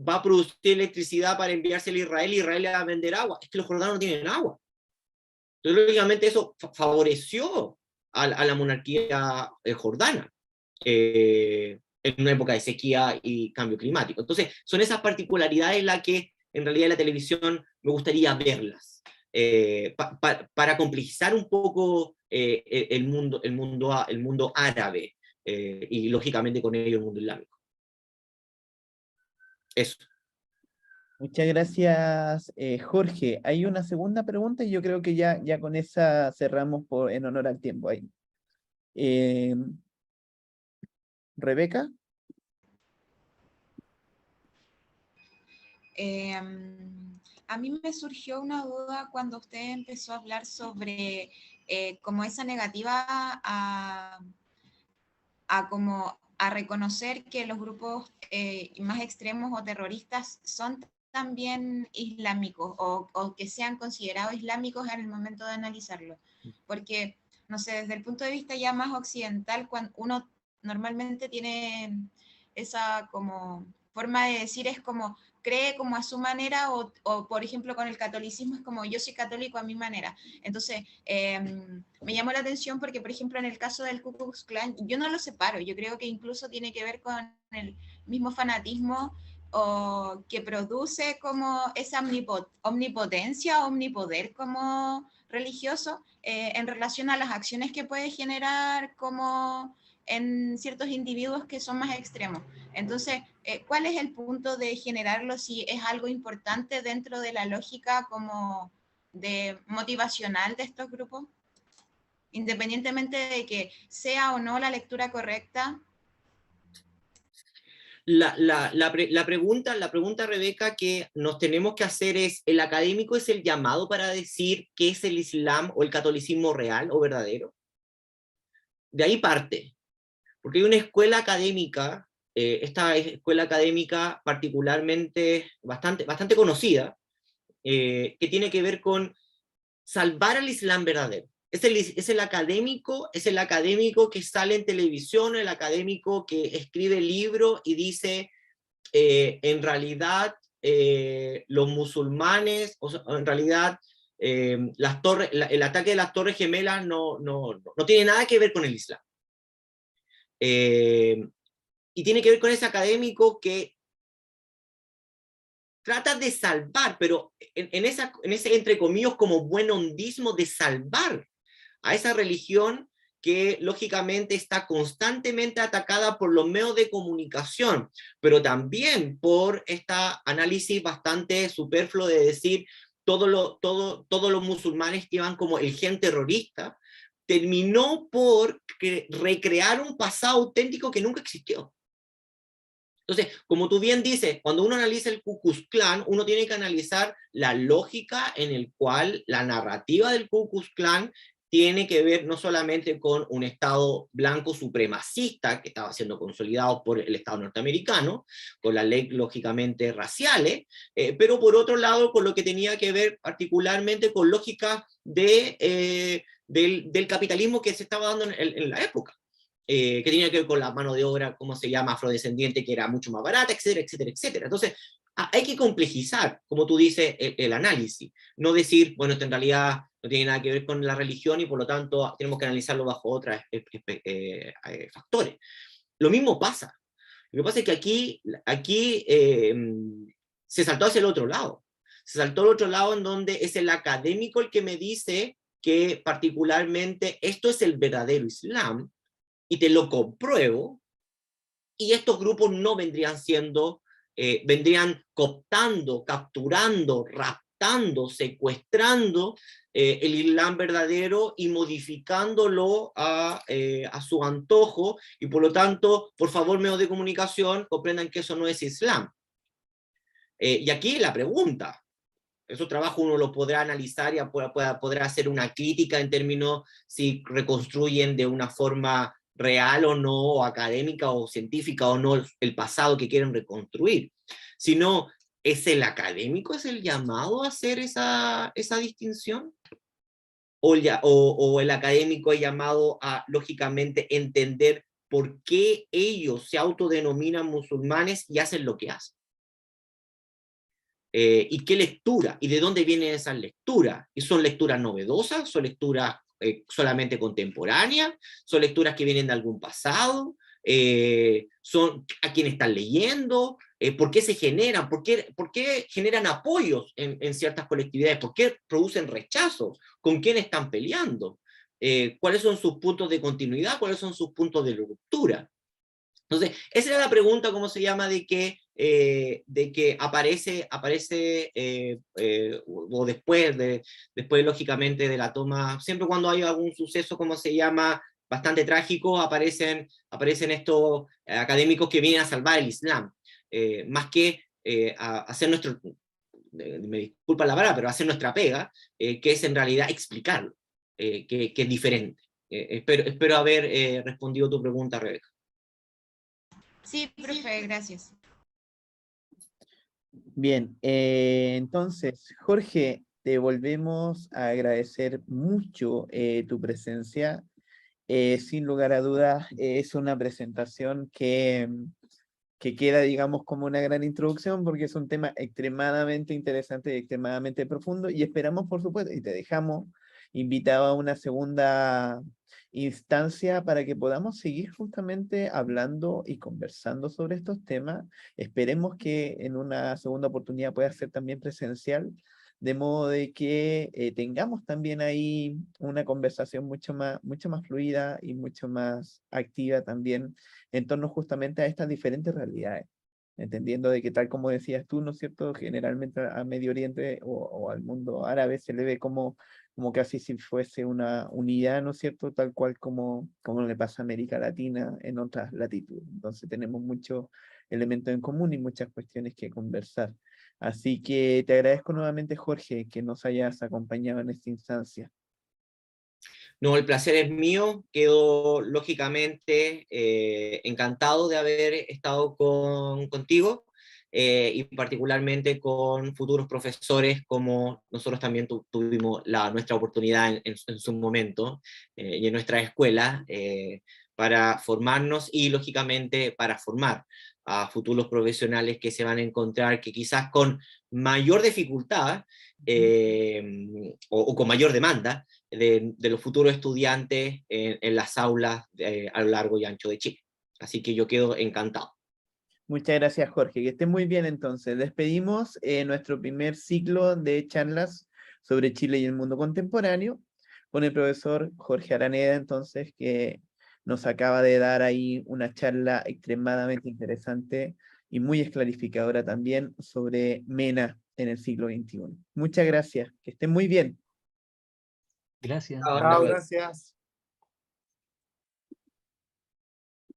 va a producir electricidad para enviársela a Israel y Israel le va a vender agua. Es que los jordanos no tienen agua. Entonces, lógicamente, eso favoreció a la monarquía jordana. En una época de sequía y cambio climático. Entonces, son esas particularidades las que en realidad en la televisión me gustaría verlas, para complejizar un poco el mundo árabe, y lógicamente con ello el mundo islámico. Eso. Muchas gracias, Jorge. Hay una segunda pregunta y yo creo que ya con esa cerramos en honor al tiempo ahí. Rebeca. A mí me surgió una duda cuando usted empezó a hablar sobre como esa negativa a reconocer que los grupos más extremos o terroristas son también islámicos o que sean considerados islámicos en el momento de analizarlo. Porque, no sé, desde el punto de vista ya más occidental, cuando uno normalmente tiene esa como forma de decir, es como cree como a su manera o por ejemplo con el catolicismo es como yo soy católico a mi manera. Entonces me llamó la atención porque por ejemplo en el caso del Ku Klux Klan yo no lo separo, yo creo que incluso tiene que ver con el mismo fanatismo o que produce como esa omnipotencia, omnipoder como religioso en relación a las acciones que puede generar como en ciertos individuos que son más extremos. Entonces, ¿cuál es el punto de generarlo si es algo importante dentro de la lógica como de motivacional de estos grupos? Independientemente de que sea o no la lectura correcta. La pregunta, Rebeca, que nos tenemos que hacer es, ¿el académico es el llamado para decir qué es el Islam o el catolicismo real o verdadero? De ahí parte. Porque hay una escuela académica, esta escuela académica particularmente bastante conocida, que tiene que ver con salvar al Islam verdadero. Es el académico que sale en televisión, el académico que escribe libros y dice, en realidad, los musulmanes, o sea, en realidad, el ataque de las Torres Gemelas no tiene nada que ver con el Islam. Y tiene que ver con ese académico que trata de salvar, pero en ese entre comillas como buen hondismo de salvar a esa religión que lógicamente está constantemente atacada por los medios de comunicación, pero también por este análisis bastante superfluo de decir todos los musulmanes que iban como el gen terrorista, terminó por recrear un pasado auténtico que nunca existió. Entonces, como tú bien dices, cuando uno analiza el Ku Klux Klan, uno tiene que analizar la lógica en el cual la narrativa del Ku Klux Klan tiene que ver no solamente con un Estado blanco supremacista que estaba siendo consolidado por el Estado norteamericano, con la ley lógicamente raciales, pero por otro lado con lo que tenía que ver particularmente con lógica del capitalismo que se estaba dando en la época. Que tenía que ver con la mano de obra, ¿cómo se llama?, afrodescendiente, que era mucho más barata, etcétera, etcétera, etcétera. Entonces, hay que complejizar, como tú dices, el análisis. No decir, bueno, esto en realidad no tiene nada que ver con la religión y por lo tanto tenemos que analizarlo bajo otros factores. Lo mismo pasa. Lo que pasa es que aquí se saltó hacia el otro lado. Se saltó al otro lado en donde es el académico el que me dice que particularmente esto es el verdadero Islam, y te lo compruebo, y estos grupos no vendrían siendo, vendrían cooptando, capturando, raptando, secuestrando el Islam verdadero y modificándolo a su antojo, y por lo tanto, por favor, medios de comunicación, comprendan que eso no es Islam. Y aquí la pregunta, esos trabajos uno lo podrá analizar y podrá hacer una crítica en términos si reconstruyen de una forma real o no, o académica o científica o no, el pasado que quieren reconstruir, sino ¿es el académico es el llamado a hacer esa distinción? ¿O el académico es llamado a, lógicamente, entender por qué ellos se autodenominan musulmanes y hacen lo que hacen? ¿Y qué lectura? ¿Y de dónde vienen esas lecturas? ¿Y son lecturas novedosas? ¿Son lecturas solamente contemporáneas? ¿Son lecturas que vienen de algún pasado? ¿Son a quién están leyendo? ¿Por qué se generan? ¿Por qué generan apoyos en ciertas colectividades? ¿Por qué producen rechazos? ¿Con quién están peleando? ¿Cuáles son sus puntos de continuidad? ¿Cuáles son sus puntos de ruptura? Entonces, esa era la pregunta, ¿cómo se llama? De que aparece o después lógicamente de la toma, siempre cuando hay algún suceso, ¿cómo se llama?, bastante trágico, aparecen estos académicos que vienen a salvar el Islam, más que a hacer me disculpa la palabra, pero hacer nuestra pega, que es en realidad explicarlo, que es diferente. Espero haber respondido tu pregunta, Rebeca. Sí, profe, gracias. Bien, entonces, Jorge, te volvemos a agradecer mucho tu presencia. Sin lugar a dudas, es una presentación que queda, digamos, como una gran introducción porque es un tema extremadamente interesante y extremadamente profundo y esperamos, por supuesto, y te dejamos invitado a una segunda instancia para que podamos seguir justamente hablando y conversando sobre estos temas. Esperemos que en una segunda oportunidad pueda ser también presencial, de modo de que tengamos también ahí una conversación mucho más fluida y mucho más activa también en torno justamente a estas diferentes realidades, entendiendo de que tal como decías tú, ¿no es cierto? Generalmente a Medio Oriente o al mundo árabe se le ve como casi si fuese una unidad, ¿no es cierto? Tal cual como le pasa a América Latina en otras latitudes. Entonces tenemos muchos elementos en común y muchas cuestiones que conversar. Así que te agradezco nuevamente, Jorge, que nos hayas acompañado en esta instancia. No, el placer es mío. Quedo lógicamente encantado de haber estado contigo y particularmente con futuros profesores como nosotros también tuvimos nuestra oportunidad en su momento y en nuestra escuela para formarnos y lógicamente para formar a futuros profesionales que se van a encontrar que quizás con mayor dificultad o con mayor demanda de los futuros estudiantes en las aulas a lo largo y ancho de Chile. Así que yo quedo encantado. Muchas gracias, Jorge. Que esté muy bien entonces. Despedimos nuestro primer ciclo de charlas sobre Chile y el mundo contemporáneo con el profesor Jorge Araneda, entonces, que nos acaba de dar ahí una charla extremadamente interesante y muy esclarificadora también sobre MENA en el siglo XXI. Muchas gracias. Que esté muy bien. Gracias. Chao, Chao, gracias.